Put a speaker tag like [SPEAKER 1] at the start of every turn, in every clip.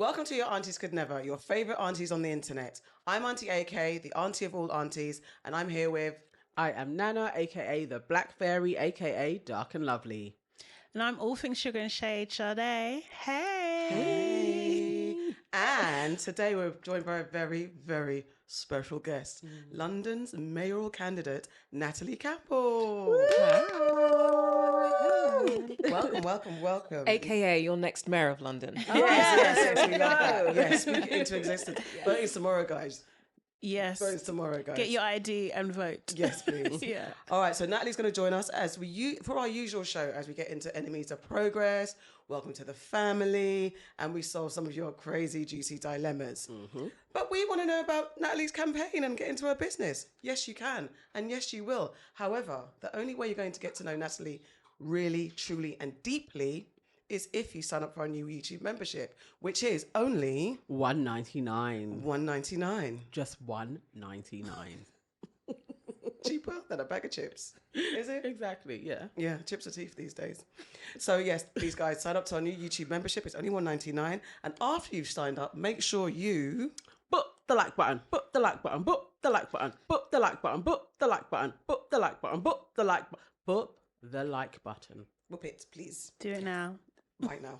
[SPEAKER 1] Welcome to Your Aunties Could Never, your favourite aunties on the internet. I'm Auntie AK, the auntie of all aunties, and I'm here with...
[SPEAKER 2] I am Nana, aka the Black Fairy, aka Dark and Lovely.
[SPEAKER 3] And I'm all things sugar and shade, Sade. Hey.
[SPEAKER 1] Hey. And today we're joined by a very, very special guest, London's mayoral candidate, Natalie Campbell. Welcome.
[SPEAKER 4] AKA your next mayor of London.
[SPEAKER 1] Yes, we love that. Yes, speak it into existence. Voting's tomorrow, guys.
[SPEAKER 3] Yes.
[SPEAKER 1] Voting's tomorrow, guys.
[SPEAKER 3] Get your ID and vote.
[SPEAKER 1] Yes, please.
[SPEAKER 3] Yeah.
[SPEAKER 1] All right, so Natalie's going to join us as for our usual show, as we get into Enemies of Progress, Welcome to the Family, and we solve some of your crazy, juicy dilemmas. Mm-hmm. But we want to know about Natalie's campaign and get into her business. Yes, you can, and yes, you will. However, the only way you're going to get to know Natalie really, truly, and deeply is if you sign up for our new YouTube membership, which is only
[SPEAKER 2] $1.99.
[SPEAKER 1] $1.99.
[SPEAKER 2] Just $1.99.
[SPEAKER 1] Cheaper than a bag of chips. Is it?
[SPEAKER 2] Exactly, yeah.
[SPEAKER 1] Yeah, chips are teeth these days. So yes, please guys, sign up to our new YouTube membership. It's only $1.99. And after you've signed up, make sure you
[SPEAKER 2] Put the like button, put the like button, put the like button, put the like button, put the like button, put the like button, put the like button, put the like button.
[SPEAKER 1] whoop it, please.
[SPEAKER 3] Do it now.
[SPEAKER 1] Right now.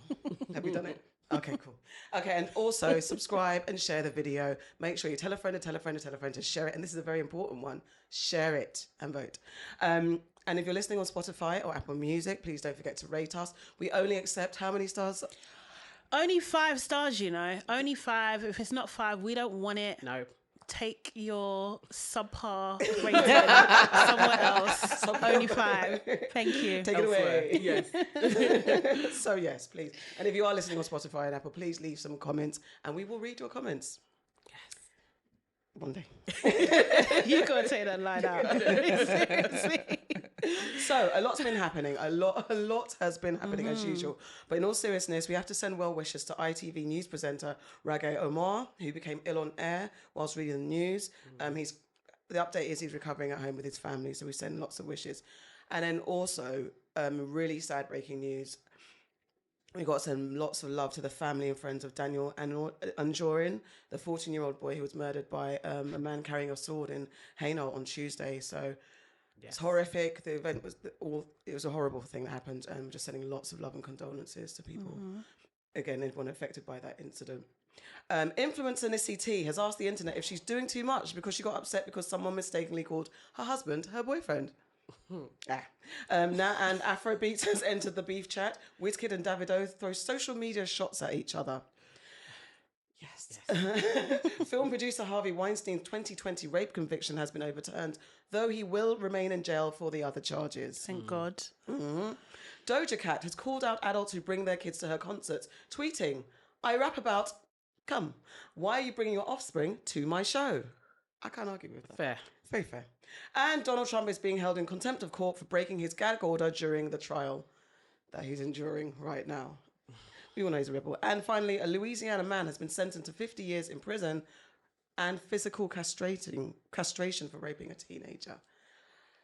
[SPEAKER 1] Have we done it? Okay, cool. Okay, and also subscribe and share the video. Make sure you tell a friend to tell a friend to tell a friend to share it. And this is a very important one. Share it and vote. And if you're listening on Spotify or Apple Music, please don't forget to rate us. We only accept how many stars?
[SPEAKER 3] Only 5 stars, you know. Only 5. If it's not 5, we don't want it.
[SPEAKER 2] No.
[SPEAKER 3] Take your subpar rating somewhere else. Only 5. Thank you.
[SPEAKER 1] Take it away.
[SPEAKER 2] Yes.
[SPEAKER 1] So yes, please. And if you are listening on Spotify and Apple, please leave some comments and we will read your comments. Yes. One day.
[SPEAKER 3] You gotta take that line out. Seriously.
[SPEAKER 1] So a lot's been happening. A lot has been happening as usual. But in all seriousness, we have to send well wishes to ITV news presenter RAGEH OMAAR, who became ill on air whilst reading the news. The update is he's recovering at home with his family, so we send lots of wishes. And then also, really sad breaking news. We got to send lots of love to the family and friends of Daniel Anjorin, the 14-year-old boy who was murdered by a man carrying a sword in Hainhault on Tuesday. So it's horrific. The event was it was a horrible thing that happened. Just sending lots of love and condolences to people. Again, everyone affected by that incident. Influencer NISSY TEE has asked the internet if she's doing too much because she got upset because someone mistakenly called her husband her boyfriend. Now, and Afrobeats has entered the beef chat. Wizkid and Davido throw social media shots at each other. Yes. Film producer Harvey Weinstein's 2020 rape conviction has been overturned, though he will remain in jail for the other charges.
[SPEAKER 3] Thank God.
[SPEAKER 1] Doja Cat has called out adults who bring their kids to her concerts, tweeting, "I rap about, come, why are you bringing your offspring to my show?" I can't argue with that.
[SPEAKER 2] Fair.
[SPEAKER 1] Very fair. And Donald Trump is being held in contempt of court for breaking his gag order during the trial that he's enduring right now. We all know he's a rebel. And finally, a Louisiana man has been sentenced to 50 years in prison and physical castration for raping a teenager.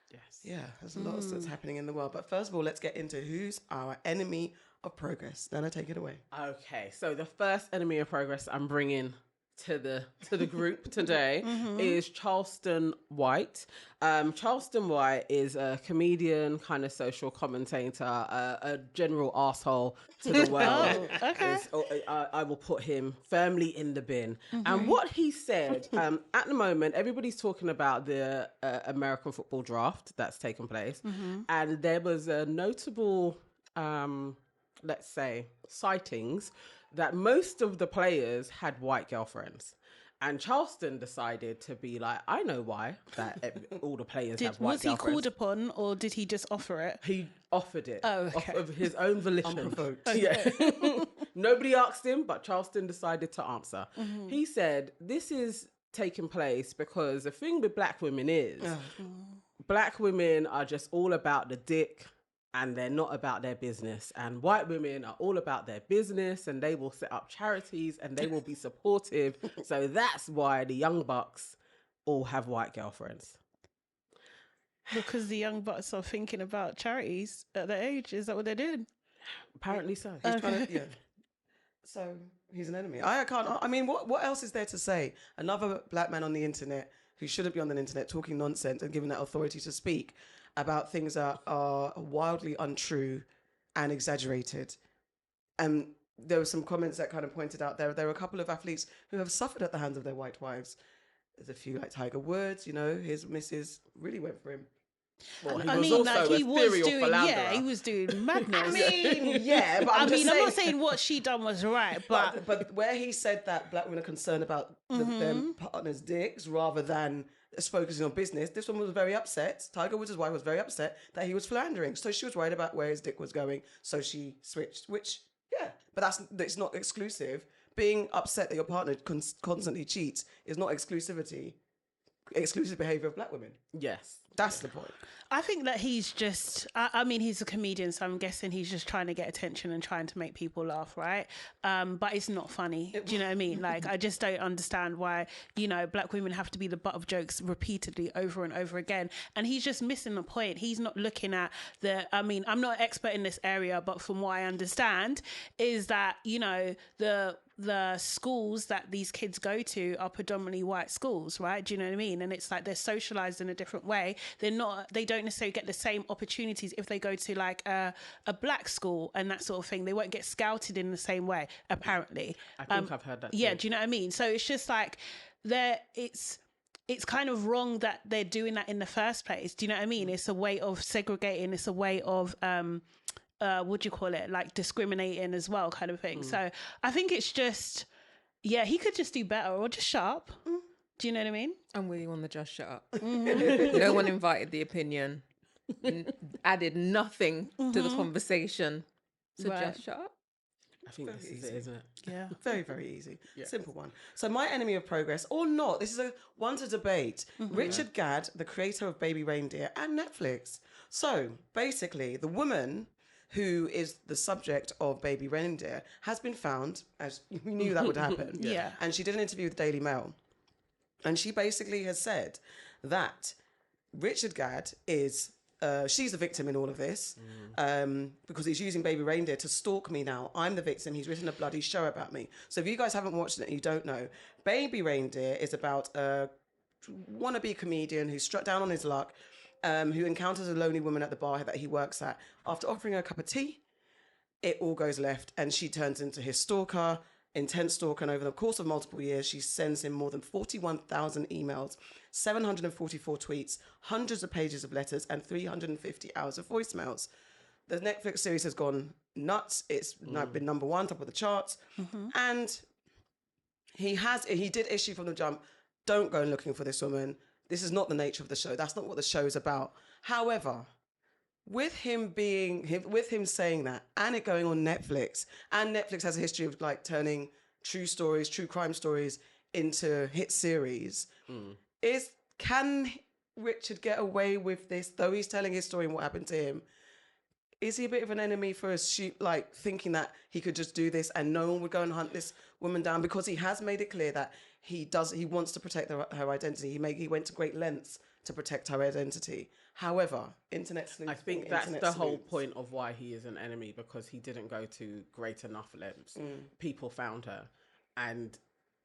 [SPEAKER 2] Yes.
[SPEAKER 1] Yeah, there's a lot that's happening in the world. But first of all, let's get into who's our enemy of progress. Nana, take it away.
[SPEAKER 2] Okay, so the first enemy of progress I'm bringing to the group today is Charleston White. Charleston White is a comedian, kind of social commentator, a general asshole to the world.
[SPEAKER 3] Oh, okay.
[SPEAKER 2] I will put him firmly in the bin. And what he said, at the moment, everybody's talking about the American football draft that's taken place. And there was a notable, let's say, sightings that most of the players had white girlfriends. And Charleston decided to be like, I know why that all the players have white girlfriends.
[SPEAKER 3] Was he called upon or did he just offer it?
[SPEAKER 2] He offered it.
[SPEAKER 3] Oh, okay.
[SPEAKER 2] Of his own volition.
[SPEAKER 1] Unprovoked.
[SPEAKER 2] Yeah. Nobody asked him, but Charleston decided to answer. He said, this is taking place because the thing with black women is black women are just all about the dick and they're not about their business. And white women are all about their business and they will set up charities and they will be supportive. So that's why the young bucks all have white girlfriends.
[SPEAKER 3] Because the young bucks are thinking about charities at their age. Is that what they're doing?
[SPEAKER 2] Apparently so.
[SPEAKER 1] He's trying to, So he's an enemy. I can't. I mean, what else is there to say? Another black man on the internet who shouldn't be on the internet talking nonsense and giving that authority to speak about things that are wildly untrue and exaggerated. And there were some comments that kind of pointed out there were a couple of athletes who have suffered at the hands of their white wives. There's a few like Tiger Woods, you know, his missus really went for him.
[SPEAKER 2] Well,
[SPEAKER 3] I mean, like he was doing madness.
[SPEAKER 1] I mean, yeah, but I'm
[SPEAKER 3] not saying what she done was right,
[SPEAKER 1] but where he said that black women are concerned about their partner's dicks rather than focusing on business, this woman was very upset. Tiger Woods' wife was very upset that he was philandering, so she was worried about where his dick was going, so she switched. Which, yeah, but it's not exclusive. Being upset that your partner constantly cheats is not exclusive behavior of black women.
[SPEAKER 2] Yes.
[SPEAKER 1] That's the point.
[SPEAKER 3] I think that he's just, I mean, he's a comedian, so I'm guessing he's just trying to get attention and trying to make people laugh, right? But it's not funny. Do you know what I mean? Like, I just don't understand why, you know, black women have to be the butt of jokes repeatedly over and over again. And he's just missing the point. He's not looking at I mean, I'm not an expert in this area, but from what I understand is that, you know, the schools that these kids go to are predominantly white schools, right? Do you know what I mean? And it's like they're socialized in a different way. They don't necessarily get the same opportunities if they go to like a black school and that sort of thing. They won't get scouted in the same way, apparently.
[SPEAKER 2] I think I've heard that too.
[SPEAKER 3] Yeah, do you know what I mean? So it's just like it's kind of wrong that they're doing that in the first place. Do you know what I mean? It's a way of segregating. It's a way of what do you call it? Like discriminating as well, kind of thing. So I think it's just, yeah, he could just do better or just shut up. Do you know what I mean?
[SPEAKER 4] I'm with you on the just shut up. No one invited the opinion, added nothing to the conversation. So just shut up.
[SPEAKER 2] I think this is it, isn't it?
[SPEAKER 3] Yeah.
[SPEAKER 1] Very, very easy. Yeah. Simple one. So my enemy of progress, or not, this is a one to debate. Richard Gadd, the creator of Baby Reindeer and Netflix. So basically, the woman who is the subject of Baby Reindeer has been found, as we knew that would happen.
[SPEAKER 3] Yeah.
[SPEAKER 1] And she did an interview with Daily Mail. And she basically has said that Richard Gadd is, she's the victim in all of this, because he's using Baby Reindeer to stalk me now. I'm the victim. He's written a bloody show about me. So if you guys haven't watched it and you don't know, Baby Reindeer is about a wannabe comedian who's struck down on his luck, who encounters a lonely woman at the bar that he works at. After offering her a cup of tea, it all goes left and she turns into his stalker, intense stalker, and over the course of multiple years, she sends him more than 41,000 emails, 744 tweets, hundreds of pages of letters, and 350 hours of voicemails. The Netflix series has gone nuts. It's now been number one, top of the charts. And he did issue from the jump, don't go looking for this woman. This is not the nature of the show. That's not what the show is about. However, with him saying that, and it going on Netflix, and Netflix has a history of like turning true crime stories into hit series, can Richard get away with this, though he's telling his story and what happened to him? Is he a bit of an enemy for us, like thinking that he could just do this and no one would go and hunt this woman down, because he has made it clear that he wants to protect her identity. He went to great lengths to protect her identity. However, internet sleuths.
[SPEAKER 2] I think that's the whole point of why he is an enemy, because he didn't go to great enough lengths. People found her, and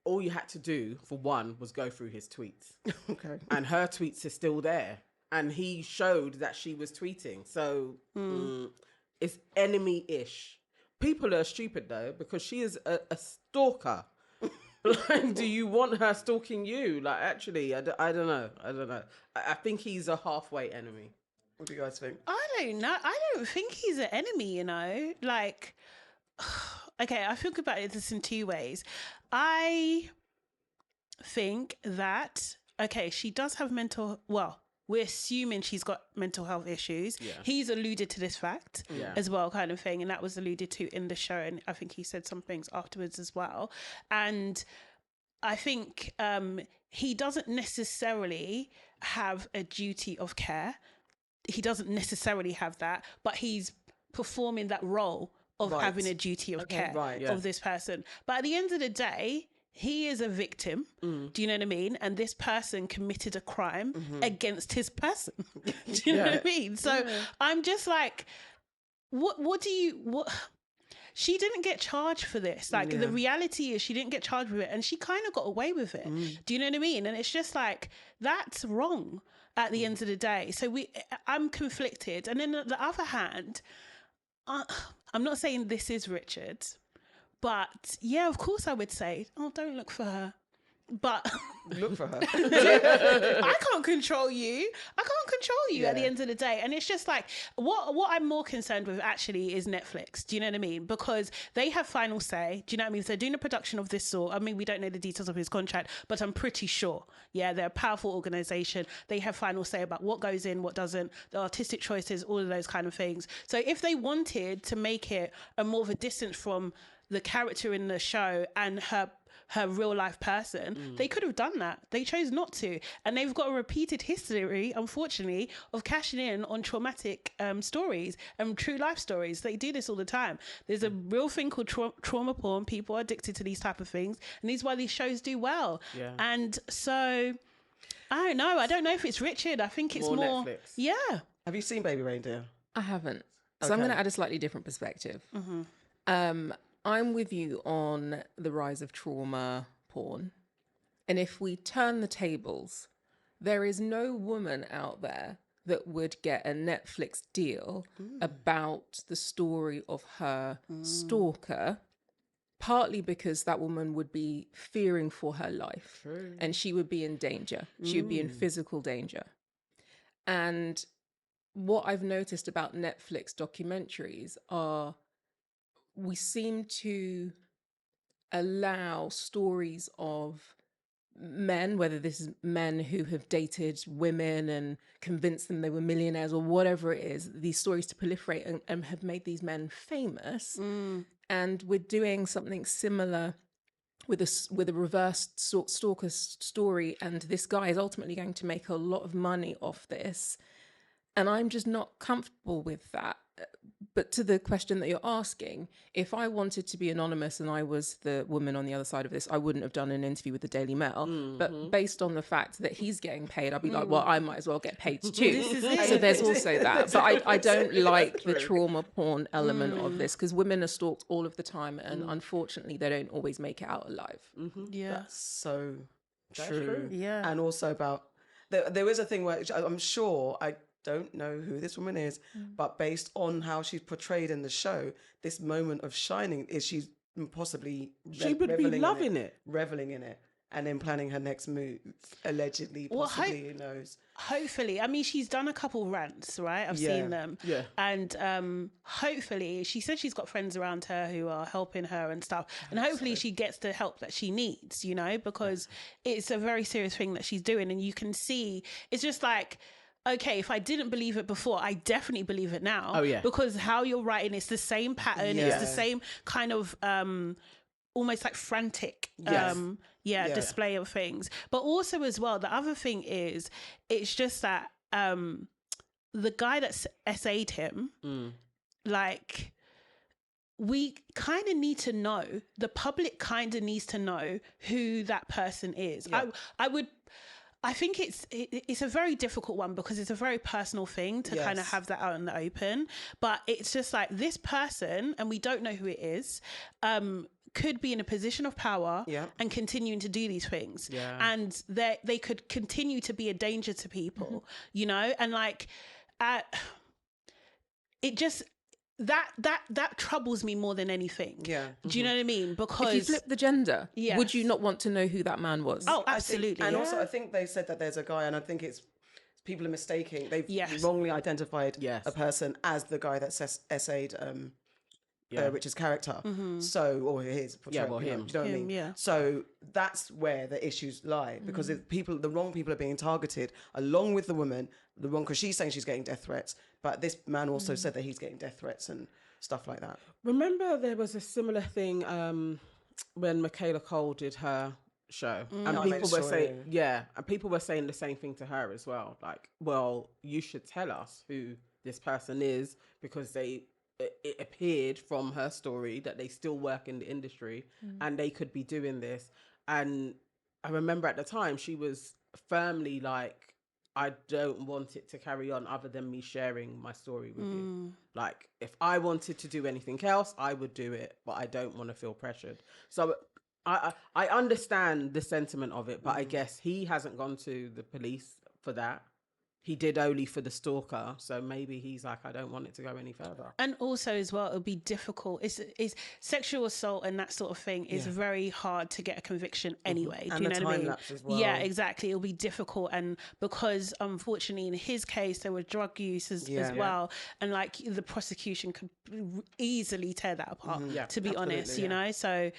[SPEAKER 2] all you had to do, for one, was go through his tweets.
[SPEAKER 1] Okay.
[SPEAKER 2] And her tweets are still there. And he showed that she was tweeting. So it's enemy-ish. People are stupid, though, because she is a stalker. Like, do you want her stalking you? Like, actually, I don't know. I think he's a halfway enemy.
[SPEAKER 1] What do you guys think?
[SPEAKER 3] I don't know. I don't think he's an enemy, you know? Like, okay, I think about this in two ways. I think that, okay, she does have we're assuming she's got mental health issues. Yeah. He's alluded to this fact as well, kind of thing. And that was alluded to in the show. And I think he said some things afterwards as well. And I think he doesn't necessarily have a duty of care. He doesn't necessarily have that, but he's performing that role of having a duty of care of this person. But at the end of the day, he is a victim. Do you know what I mean? And this person committed a crime against his person. Do you know what I mean? So I'm just like, what she didn't get charged for this. Like, the reality is she didn't get charged with it, and she kind of got away with it. Do you know what I mean? And it's just like, that's wrong at the end of the day. So I'm conflicted. And then on the other hand, I'm not saying this is Richard, but yeah, of course I would say, oh, don't look for her. But
[SPEAKER 1] look for her.
[SPEAKER 3] I can't control you. At the end of the day. And it's just like, what I'm more concerned with actually is Netflix. Do you know what I mean? Because they have final say. Do you know what I mean? If they're doing a production of this sort, I mean, we don't know the details of his contract, but I'm pretty sure. Yeah, they're a powerful organization. They have final say about what goes in, what doesn't, the artistic choices, all of those kind of things. So if they wanted to make it a more of a distance from the character in the show and her real life person, they could have done that. They chose not to. And they've got a repeated history, unfortunately, of cashing in on traumatic stories and true life stories. They do this all the time. There's a real thing called trauma porn. People are addicted to these type of things. And this is why these shows do well. Yeah. And so, I don't know. I don't know if it's Richard. I think it's more
[SPEAKER 2] Netflix.
[SPEAKER 3] Yeah.
[SPEAKER 1] Have you seen Baby Reindeer?
[SPEAKER 4] I haven't. So I'm going to add a slightly different perspective. I'm with you on the rise of trauma porn. And if we turn the tables, there is no woman out there that would get a Netflix deal about the story of her stalker, partly because that woman would be fearing for her life and she would be in danger. She would be in physical danger. And what I've noticed about Netflix documentaries are, we seem to allow stories of men, whether this is men who have dated women and convinced them they were millionaires or whatever it is, these stories to proliferate and have made these men famous. And we're doing something similar with a reverse stalker story, and this guy is ultimately going to make a lot of money off this. And I'm just not comfortable with that. But to the question that you're asking, if I wanted to be anonymous and I was the woman on the other side of this, I wouldn't have done an interview with the Daily Mail. But based on the fact that he's getting paid, I'd be like, well, I might as well get paid too. So there's also that. But I don't like the trauma porn element of this, because women are stalked all of the time. And unfortunately, they don't always make it out alive.
[SPEAKER 3] Yeah.
[SPEAKER 1] That's so true.
[SPEAKER 3] Yeah.
[SPEAKER 1] And also about, there is a thing where I'm sure, I don't know who this woman is, but based on how she's portrayed in the show, this moment of shining is she's possibly
[SPEAKER 2] she would be loving it,
[SPEAKER 1] reveling in it, and then planning her next move, allegedly, possibly, who knows.
[SPEAKER 3] Hopefully. I mean, she's done a couple rants, right? I've seen them.
[SPEAKER 2] Yeah.
[SPEAKER 3] And hopefully, she said she's got friends around her who are helping her and stuff. And hopefully she gets the help that she needs, you know, because it's a very serious thing that she's doing. And you can see, it's just like, okay, if I didn't believe it before, I definitely believe it now.
[SPEAKER 2] Oh, yeah.
[SPEAKER 3] Because how you're writing, it's the same pattern.
[SPEAKER 1] Yeah.
[SPEAKER 3] It's the same kind of almost like frantic display of things. But also as well, the other thing is, it's just that the guy that SA'd him, like, we kind of need to know, the public kind of needs to know who that person is. Yeah. I think it's a very difficult one because it's a very personal thing to kind of have that out in the open. But it's just like, this person, and we don't know who it is, could be in a position of power and continuing to do these things. Yeah. And they could continue to be a danger to people, you know? And like, it just... That troubles me more than anything. Yeah. Do you know what I mean? Because
[SPEAKER 4] if you flip the gender, would you not want to know who that man was?
[SPEAKER 3] Oh, absolutely.
[SPEAKER 1] And also, I think they said that there's a guy, and I think it's people are mistaking. They've wrongly identified a person as the guy that SA'd Richard's character. So, or his portrayal.
[SPEAKER 2] Him.
[SPEAKER 1] Do you know what I mean?
[SPEAKER 3] Yeah.
[SPEAKER 1] So that's where the issues lie, because the wrong people are being targeted, along with the woman. The wrong, because she's saying she's getting death threats, but this man also said that he's getting death threats and stuff like that.
[SPEAKER 2] Remember, there was a similar thing when Michaela Cole did her show, and people were saying, and people were saying the same thing to her as well. Like, well, you should tell us who this person is, because it appeared from her story that they still work in the industry and they could be doing this. And I remember at the time she was firmly like I don't want it to carry on other than me sharing my story with you. Like, if I wanted to do anything else, I would do it, but I don't want to feel pressured. So I understand the sentiment of it, but I guess he hasn't gone to the police for that. He did only for the stalker, so maybe he's like, I don't want it to go any further.
[SPEAKER 3] And also as well, it'll be difficult. It's sexual assault and that sort of thing is very hard to get a conviction anyway.
[SPEAKER 1] And
[SPEAKER 3] do you know
[SPEAKER 1] the
[SPEAKER 3] what I mean?
[SPEAKER 1] time-lapse as well.
[SPEAKER 3] Yeah, exactly. It'll be difficult, and because unfortunately in his case there was drug use as well, and like the prosecution could easily tear that apart. To be honest, you know. So,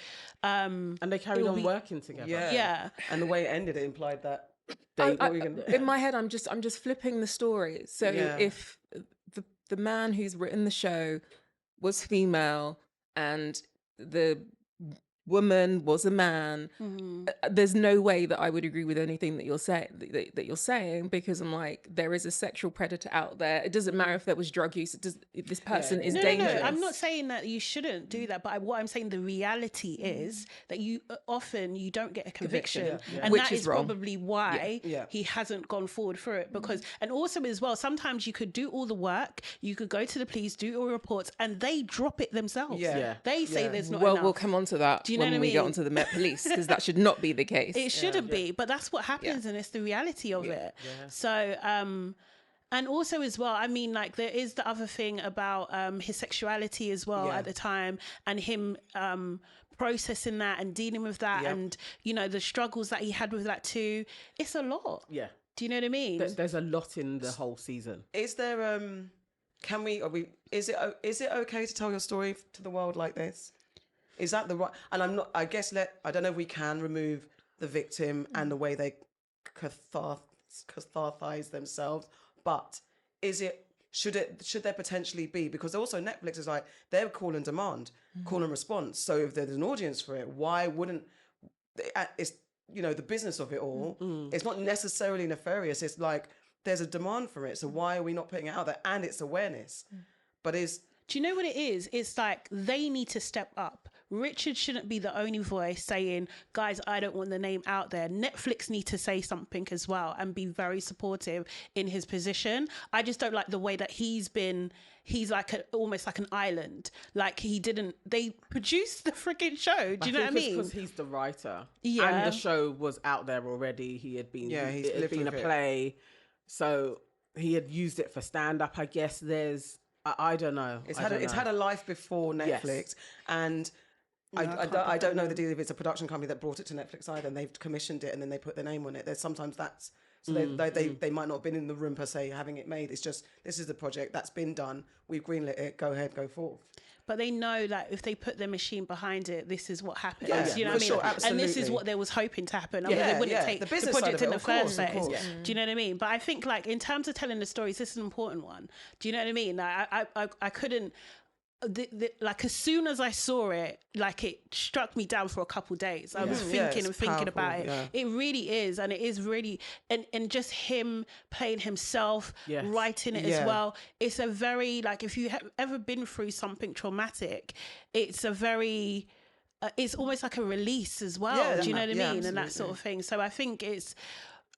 [SPEAKER 2] and they carried on working together.
[SPEAKER 3] Yeah.
[SPEAKER 1] And the way it ended, it implied that.
[SPEAKER 4] In my head, I'm just flipping the story. So if the man who's written the show was female and the woman was a man, there's no way that I would agree with anything that you're saying, because I'm like, there is a sexual predator out there. It doesn't matter if there was drug use. If this person is dangerous.
[SPEAKER 3] No, I'm not saying that you shouldn't do that, but what I'm saying, the reality is that you don't get a conviction. And
[SPEAKER 4] which
[SPEAKER 3] that
[SPEAKER 4] is
[SPEAKER 3] is
[SPEAKER 4] wrong.
[SPEAKER 3] probably why he hasn't gone forward for it, because and also as well, sometimes you could do all the work, you could go to the police, do all reports, and they drop it themselves. They say there's not enough.
[SPEAKER 4] We'll come on to that.
[SPEAKER 3] You know
[SPEAKER 4] when
[SPEAKER 3] what I
[SPEAKER 4] we
[SPEAKER 3] mean?
[SPEAKER 4] get onto the Met Police, because that should not be the case.
[SPEAKER 3] It shouldn't be, but that's what happens, and it's the reality of it. So, and also as well, I mean, like there is the other thing about his sexuality as well at the time, and him processing that and dealing with that, and you know the struggles that he had with that too. It's a lot. Do you know what I mean?
[SPEAKER 2] There's a lot in the whole season.
[SPEAKER 1] Is there? Is it okay to tell your story to the world like this? Is that the right? And I'm not. I guess I don't know if we can remove the victim and the way they cathartize themselves, but should there potentially be, because also Netflix is like, they're call and demand, call and response. So if there's an audience for it, why wouldn't it's, you know, the business of it all, it's not necessarily nefarious. It's like there's a demand for it. So why are we not putting it out there? And it's awareness. But do
[SPEAKER 3] you know what it is? It's like they need to step up. Richard shouldn't be the only voice saying, guys, I don't want the name out there. Netflix need to say something as well and be very supportive in his position. I just don't like the way that he's like almost like an island. Like they produced the freaking show. Do you know what I mean?
[SPEAKER 2] Because he's the writer. And the show was out there already. It had been a play. So he had used it for stand-up. I guess there's, I don't know.
[SPEAKER 1] It's had a life before Netflix. And I don't know the deal if it's a production company that brought it to Netflix either, and they've commissioned it and then they put their name on it. There's sometimes that's so they might not have been in the room per se having it made. It's just, this is the project that's been done. We've greenlit it. Go ahead, go forth.
[SPEAKER 3] But they know that if they put their machine behind it, this is what happens. You know what I mean?
[SPEAKER 1] Sure,
[SPEAKER 3] and this is what they was hoping to happen. They wouldn't take the project in the first place. Do you know what I mean? But I think, like, in terms of telling the stories, this is an important one. Do you know what I mean? Like, I couldn't. Like, as soon as I saw it, like, it struck me down for a couple of days. I was thinking about it. It really is, and it is really, and just him playing himself, writing it as well. It's a very, like, if you have ever been through something traumatic, it's a very, it's almost like a release as well. Do you know what I mean?
[SPEAKER 1] Absolutely.
[SPEAKER 3] And that sort of thing. So I think it's.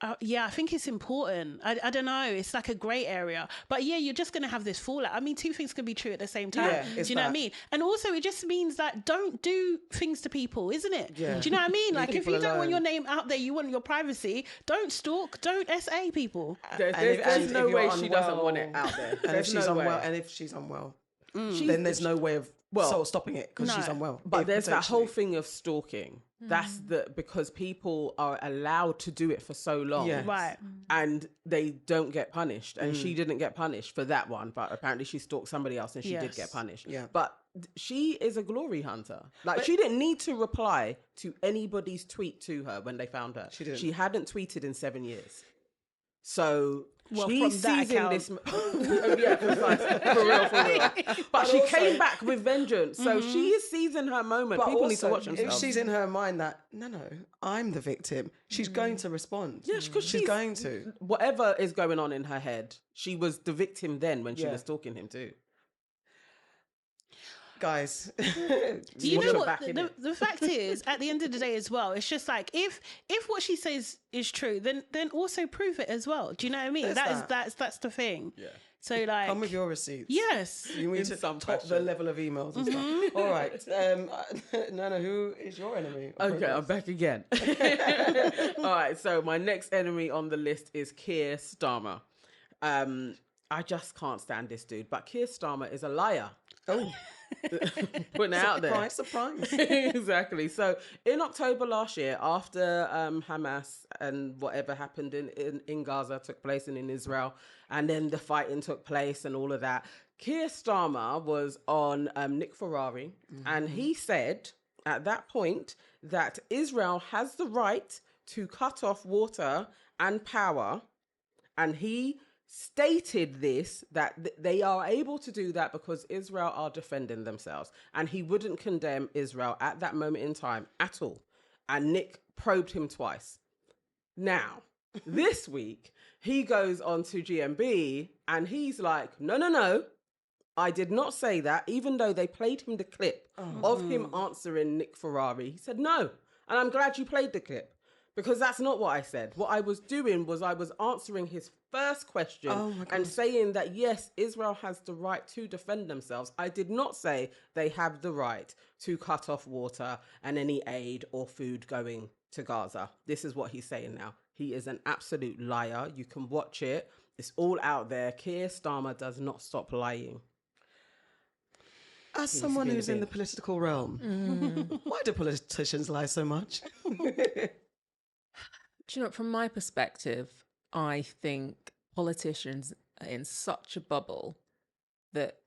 [SPEAKER 3] I think it's important. I don't know. It's like a grey area. But yeah, you're just going to have this fallout. I mean, two things can be true at the same time. Do you know what I mean? And also, it just means that don't do things to people, isn't it? Yeah. Do you know what I mean? Like, if you don't want your name out there, you want your privacy, don't stalk, don't SA people.
[SPEAKER 2] There's no way she doesn't want it out there.
[SPEAKER 1] And if she's unwell, then there's no way of stopping it because she's unwell.
[SPEAKER 2] But there's that whole thing of stalking. That's because people are allowed to do it for so long.
[SPEAKER 3] Right.
[SPEAKER 2] And they don't get punished. And she didn't get punished for that one, but apparently she stalked somebody else and she did get punished. Yeah. But she is a glory hunter. Like, she didn't need to reply to anybody's tweet to her when they found her. She didn't. She hadn't tweeted in 7 years. So she's seizing this. For real. But she came back with vengeance. So she is seizing her moment. But people need to watch themselves.
[SPEAKER 1] If she's in her mind that, no, I'm the victim, she's going to respond. Yes, because she's going to.
[SPEAKER 2] Whatever is going on in her head, she was the victim then when she was stalking him too.
[SPEAKER 1] guys.
[SPEAKER 3] You
[SPEAKER 2] Watch
[SPEAKER 3] know
[SPEAKER 2] her
[SPEAKER 3] what?
[SPEAKER 2] back in it.
[SPEAKER 3] The fact is, at the end of the day, as well, it's just like if what she says is true, then also prove it as well. Do you know what I mean? That's the thing. Yeah. So like,
[SPEAKER 1] Come with your receipts.
[SPEAKER 3] yes.
[SPEAKER 1] You need to top the level of emails and stuff. All right. Nana, who is your enemy?
[SPEAKER 2] Okay, I'm back again. All right, so my next enemy on the list is Keir Starmer. I just can't stand this dude, but Keir Starmer is a liar.
[SPEAKER 1] Oh.
[SPEAKER 2] Putting it out there.
[SPEAKER 1] Surprise.
[SPEAKER 2] Exactly. So in October last year, after Hamas and whatever happened in Gaza took place and in Israel, and then the fighting took place and all of that, Keir Starmer was on Nick Ferrari, and he said at that point that Israel has the right to cut off water and power, and he stated this, that they are able to do that because Israel are defending themselves, and he wouldn't condemn Israel at that moment in time at all. And Nick probed him twice. Now, this week, he goes on to GMB and he's like, no, I did not say that, even though they played him the clip of him answering Nick Ferrari. He said, no, and I'm glad you played the clip. Because that's not what I said. What I was doing was I was answering his first question and saying that, yes, Israel has the right to defend themselves. I did not say they have the right to cut off water and any aid or food going to Gaza. This is what he's saying now. He is an absolute liar. You can watch it. It's all out there. Keir Starmer does not stop lying.
[SPEAKER 1] As someone who's in the political realm, why do politicians lie so much?
[SPEAKER 4] Do you know, from my perspective, I think politicians are in such a bubble that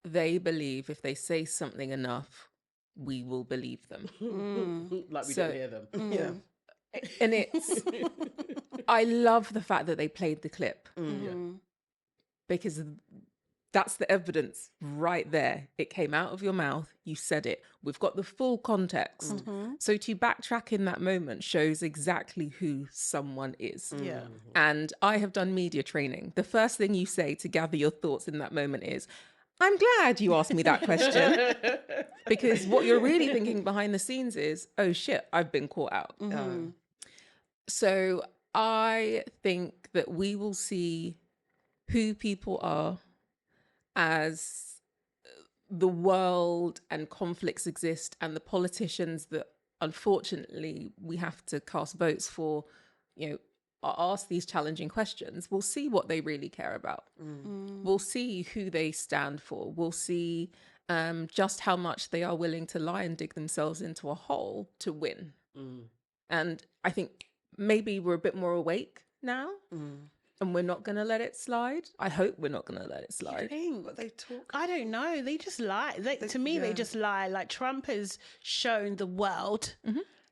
[SPEAKER 4] they believe if they say something enough, we will believe them.
[SPEAKER 2] Like we don't hear them.
[SPEAKER 1] Yeah.
[SPEAKER 4] And it's, I love the fact that they played the clip because that's the evidence right there. It came out of your mouth. You said it. We've got the full context. So to backtrack in that moment shows exactly who someone is.
[SPEAKER 3] Yeah.
[SPEAKER 4] And I have done media training. The first thing you say to gather your thoughts in that moment is, I'm glad you asked me that question. Because what you're really thinking behind the scenes is, oh shit, I've been caught out. So I think that we will see who people are as the world and conflicts exist, and the politicians that unfortunately we have to cast votes for, you know, are asked these challenging questions. We'll see what they really care about. We'll see who they stand for. We'll see just how much they are willing to lie and dig themselves into a hole to win. And I think maybe we're a bit more awake now. And we're not going to let it slide. I hope we're not going to let it slide.
[SPEAKER 1] But they talk.
[SPEAKER 3] I don't know. They just lie. To me, they just lie. Like Trump has shown the world.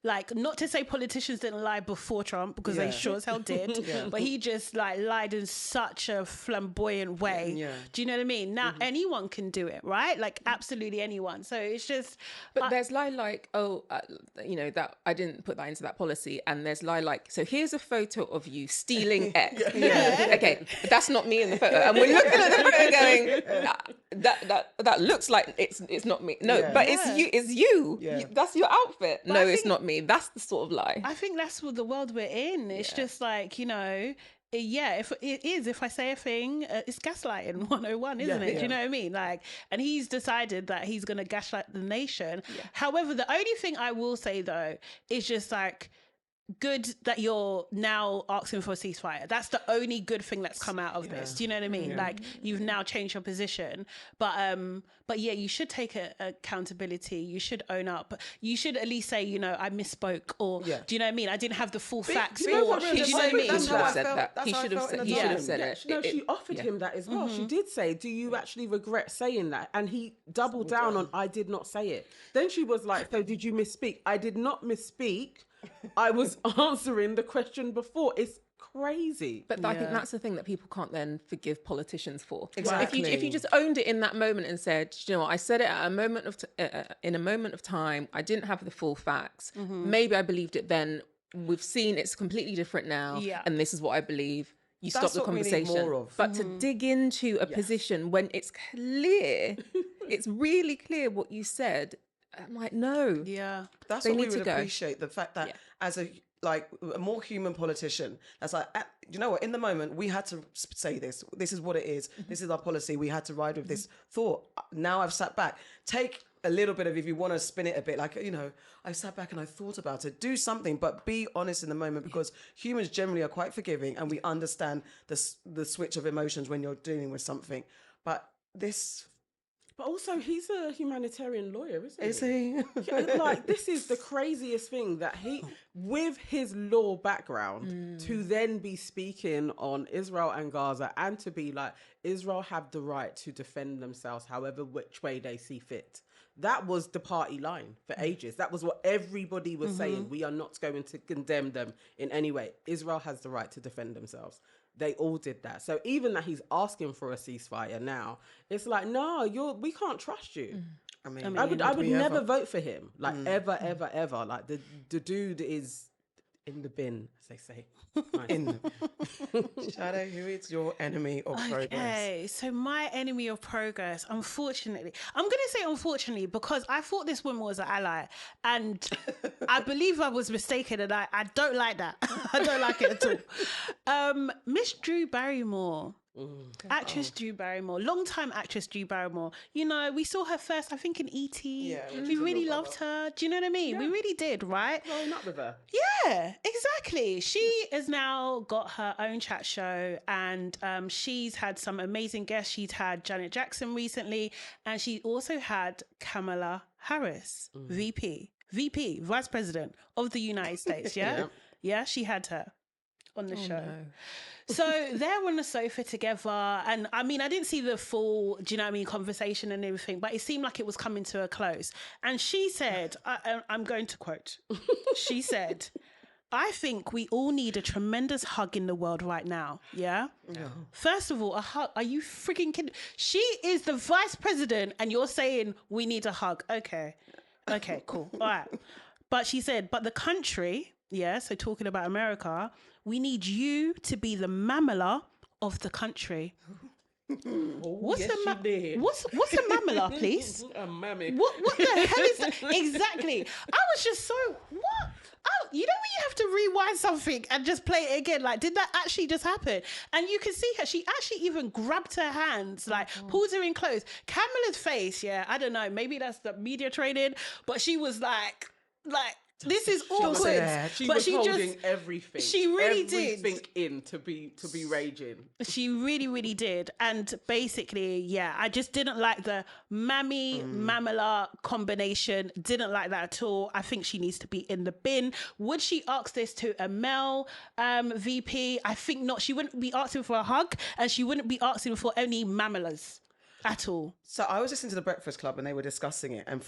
[SPEAKER 3] Like, not to say politicians didn't lie before Trump, because they sure as hell did, but he just like lied in such a flamboyant way. Do you know what I mean? Now anyone can do it, right? Like absolutely anyone. So it's just.
[SPEAKER 4] But there's lie like, you know, that I didn't put that into that policy, and there's lie like, so here's a photo of you stealing X. Okay, that's not me in the photo, and we're looking at the photo going, that looks like it's not me. No, but it's you. That's your outfit. But no, it's not me. That's the sort of lie.
[SPEAKER 3] I think that's what the world we're in. It's just like, you know, if it is, if I say a thing, it's gaslighting 101, isn't it? Do you know what I mean? Like, and he's decided that he's going to gaslight the nation. However, the only thing I will say though is just like, good that you're now asking for a ceasefire. That's the only good thing that's come out of this. Do you know what I mean? Like, you've now changed your position. But yeah, you should take accountability. You should own up. You should at least say, you know, I misspoke, or do you know what I mean? I didn't have the full facts.
[SPEAKER 2] You know what,
[SPEAKER 3] do you know what I mean?
[SPEAKER 4] He should have said that. He should have said it.
[SPEAKER 2] No, she offered him that as well. She did say, do you actually regret saying that? And he doubled down on, I did not say it. Then she was like, so did you misspeak? I did not misspeak. I was answering the question before. It's crazy.
[SPEAKER 4] But I think that's the thing that people can't then forgive politicians for.
[SPEAKER 1] Exactly.
[SPEAKER 4] If you just owned it in that moment and said, you know what, I said it at a moment of in a moment of time, I didn't have the full facts. Maybe I believed it then. We've seen it's completely different now, and this is what I believe. You stop the conversation.
[SPEAKER 1] More of.
[SPEAKER 4] But to dig into a position when it's clear it's really clear what you said. I'm like, no.
[SPEAKER 3] Yeah.
[SPEAKER 1] That's
[SPEAKER 4] They
[SPEAKER 1] what we
[SPEAKER 4] need to
[SPEAKER 1] would
[SPEAKER 4] go.
[SPEAKER 1] appreciate, the fact that as a more human politician, that's like, you know what, in the moment we had to say this is what it is, this is our policy, we had to ride with this thought. Now I've sat back, take a little bit of, if you want to spin it a bit, like, you know, I sat back and I thought about it, do something, but be honest in the moment, because humans generally are quite forgiving and we understand the switch of emotions when you're dealing with something. But
[SPEAKER 2] also, he's a humanitarian lawyer, isn't he?
[SPEAKER 1] is he?
[SPEAKER 2] Like, this is the craziest thing, that he, with his law background, to then be speaking on Israel and Gaza, and to be like, Israel have the right to defend themselves however which way they see fit. That was the party line for ages. That was what everybody was saying. We are not going to condemn them in any way. Israel has the right to defend themselves. They all did that. So even that he's asking for a ceasefire now, it's like, no, we can't trust you.
[SPEAKER 1] I mean,
[SPEAKER 2] I would never vote for him. Like, ever, ever, ever. Like, the dude is in the bin, as they say.
[SPEAKER 1] in the Shadow, who is your enemy of progress?
[SPEAKER 3] Okay, so my enemy of progress, unfortunately, I'm going to say unfortunately, because I thought this woman was an ally, and I believe I was mistaken, and I don't like that. I don't like it at all. Miss Drew Barrymore. Actress Drew Barrymore, long-time actress Drew Barrymore. You know, we saw her first, I think, in E.T.
[SPEAKER 1] Yeah,
[SPEAKER 3] We really loved her. Do you know what I mean? Yeah. We really did, right?
[SPEAKER 2] Growing up with her.
[SPEAKER 3] Yeah, exactly. She has now got her own chat show, and she's had some amazing guests. She's had Janet Jackson recently, and she also had Kamala Harris, VP, Vice President of the United States. Yeah, she had her on the show. No. So they're on the sofa together, and I mean, I didn't see the full, do you know what I mean, conversation and everything, but it seemed like it was coming to a close. And she said, I'm going to quote, she said, I think we all need a tremendous hug in the world right now. Yeah? No. First of all, a hug. Are you freaking kidding? She is the vice president and you're saying we need a hug. Okay, cool. All right. But she said, but the country, yeah, so talking about America, we need you to be the mamala of the country. What's a mamala, please?
[SPEAKER 2] A mammy.
[SPEAKER 3] What the hell is that? Exactly. I was just so, what? Oh, you know when you have to rewind something and just play it again? Like, did that actually just happen? And you can see her. She actually even grabbed her hands, like pulled her in close. Kamala's face, yeah, I don't know. Maybe that's the media training, but she was like, this is awkward.
[SPEAKER 2] She was holding everything.
[SPEAKER 3] She really
[SPEAKER 2] did. Everything in to be raging.
[SPEAKER 3] She really, really did. And basically, yeah, I just didn't like the mamala combination. Didn't like that at all. I think she needs to be in the bin. Would she ask this to a male VP? I think not. She wouldn't be asking for a hug, and she wouldn't be asking for any mamalas at all.
[SPEAKER 1] So I was listening to the Breakfast Club and they were discussing it, and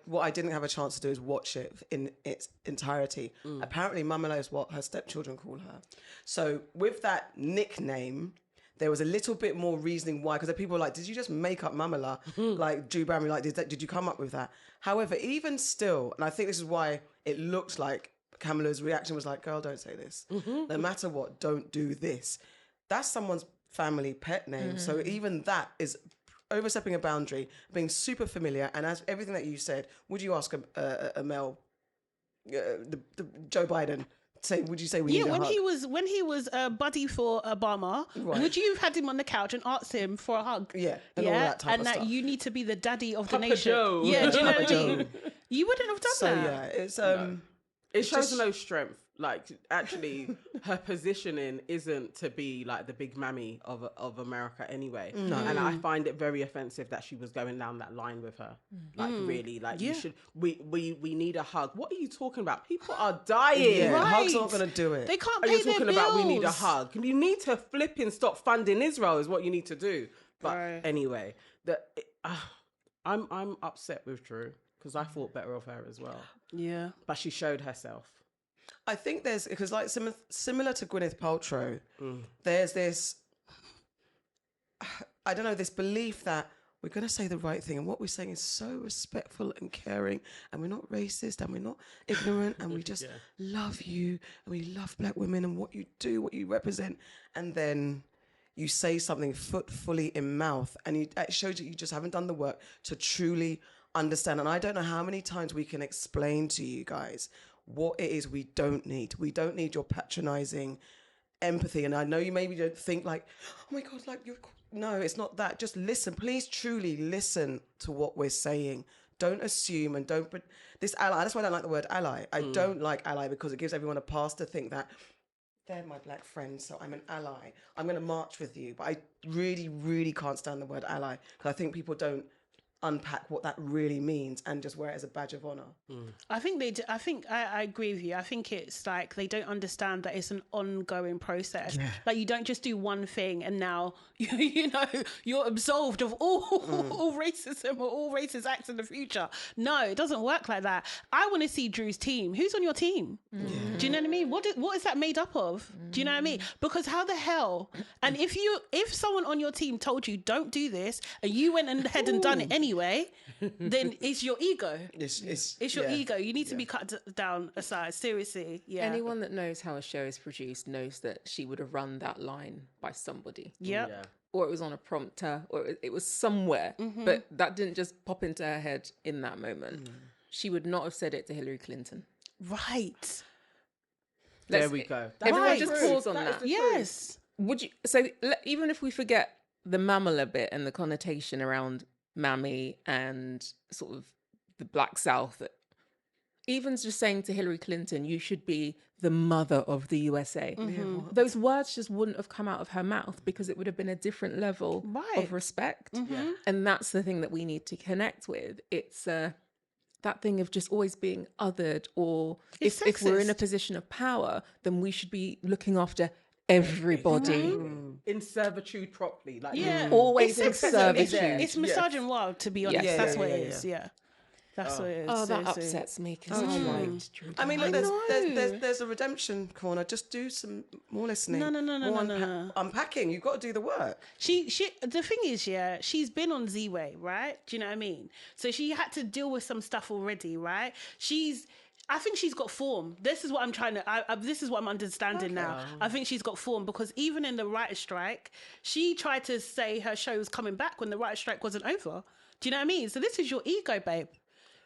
[SPEAKER 1] what I didn't have a chance to do is watch it in its entirety. Apparently Mamala is what her stepchildren call her. So with that nickname, there was a little bit more reasoning why, because people were like, did you just make up Mamala? Like Drew Barrymore, like did you come up with that? However, even still, and I think this is why it looked like Kamala's reaction was like, girl, don't say this. No matter what, don't do this. That's someone's family pet name. So even that is overstepping a boundary, being super familiar. And as everything that you said, would you ask a male, the Joe Biden, would you say we need a hug?
[SPEAKER 3] when he was a buddy for Obama, right, would you have had him on the couch and asked him for a hug?
[SPEAKER 1] Yeah, and all that type of
[SPEAKER 3] that
[SPEAKER 1] stuff.
[SPEAKER 3] You need to be the daddy of the
[SPEAKER 2] Papa
[SPEAKER 3] nation.
[SPEAKER 2] Joe.
[SPEAKER 3] Yeah, do you know what I mean? You wouldn't have done that.
[SPEAKER 1] So yeah, it's
[SPEAKER 2] it shows no strength. Like, actually, her positioning isn't to be like the big mammy of America anyway. No. And I find it very offensive that she was going down that line with her. Like, really, like, you should. We need a hug. What are you talking about? People are dying.
[SPEAKER 1] Yeah,
[SPEAKER 3] right.
[SPEAKER 1] Hug's not going to do it.
[SPEAKER 3] They can't
[SPEAKER 2] pay
[SPEAKER 3] their bills.
[SPEAKER 2] You're talking about we need a hug. You need to flip and stop funding Israel is what you need to do. But anyway, I'm upset with Drew because I thought better of her as well.
[SPEAKER 3] Yeah,
[SPEAKER 2] but she showed herself.
[SPEAKER 1] I think there's, because like similar to Gwyneth Paltrow, there's this, I don't know, this belief that we're going to say the right thing, and what we're saying is so respectful and caring, and we're not racist, and we're not ignorant, and we just love you, and we love black women and what you do, what you represent. And then you say something foot fully in mouth, and it shows that you just haven't done the work to truly understand. And I don't know how many times we can explain to you guys what it is we don't need. We don't need your patronizing empathy. And I know you maybe don't think like, oh my God, like no, it's not that. Just listen. Please truly listen to what we're saying. Don't assume and don't put this ally. That's why I don't like the word ally. I don't like ally because it gives everyone a pass to think that they're my black friends, so I'm an ally. I'm going to march with you. But I really, really can't stand the word ally because I think people don't unpack what that really means and just wear it as a badge of honor.
[SPEAKER 3] I think they do. I agree with you. I think it's like they don't understand that it's an ongoing process. Like you don't just do one thing and now you're absolved of all racism or all racist acts in the future. No, it doesn't work like that. I want to see Drew's team. Who's on your team? Do you know what I mean? What is that made up of? Do you know what I mean? Because how the hell? And if someone on your team told you don't do this and you went ahead and done it anyway, then it's your ego. It's your ego. You need to be cut down aside. Seriously,
[SPEAKER 4] Anyone that knows how a show is produced knows that she would have run that line by somebody. Or it was on a prompter, or it was somewhere. But that didn't just pop into her head in that moment. She would not have said it to Hillary Clinton.
[SPEAKER 3] Right.
[SPEAKER 2] There we go.
[SPEAKER 4] Everyone just pause on that.
[SPEAKER 3] Yes.
[SPEAKER 4] Would you? So even if we forget the mammal bit and the connotation around mammy and sort of the Black South, even just saying to Hillary Clinton, you should be the mother of the USA. Those words just wouldn't have come out of her mouth because it would have been a different level of respect. And that's the thing that we need to connect with. It's that thing of just always being othered, or if we're in a position of power, then we should be looking after everybody
[SPEAKER 2] in servitude properly, like
[SPEAKER 4] always in servitude.
[SPEAKER 3] It's misogynoir, to be honest. That's what it is. That's what it is.
[SPEAKER 4] Oh, that upsets me because I liked Drew.
[SPEAKER 1] I mean, look, there's a redemption corner. Just do some more listening. No. Unpacking. You've got to do the work.
[SPEAKER 3] She. The thing is, she's been on Z-Way, right? Do you know what I mean? So she had to deal with some stuff already, right? I think she's got form. This is what I'm trying to. This is what I'm understanding now. I think she's got form because even in the writer's strike, she tried to say her show was coming back when the writer's strike wasn't over. Do you know what I mean? So this is your ego, babe.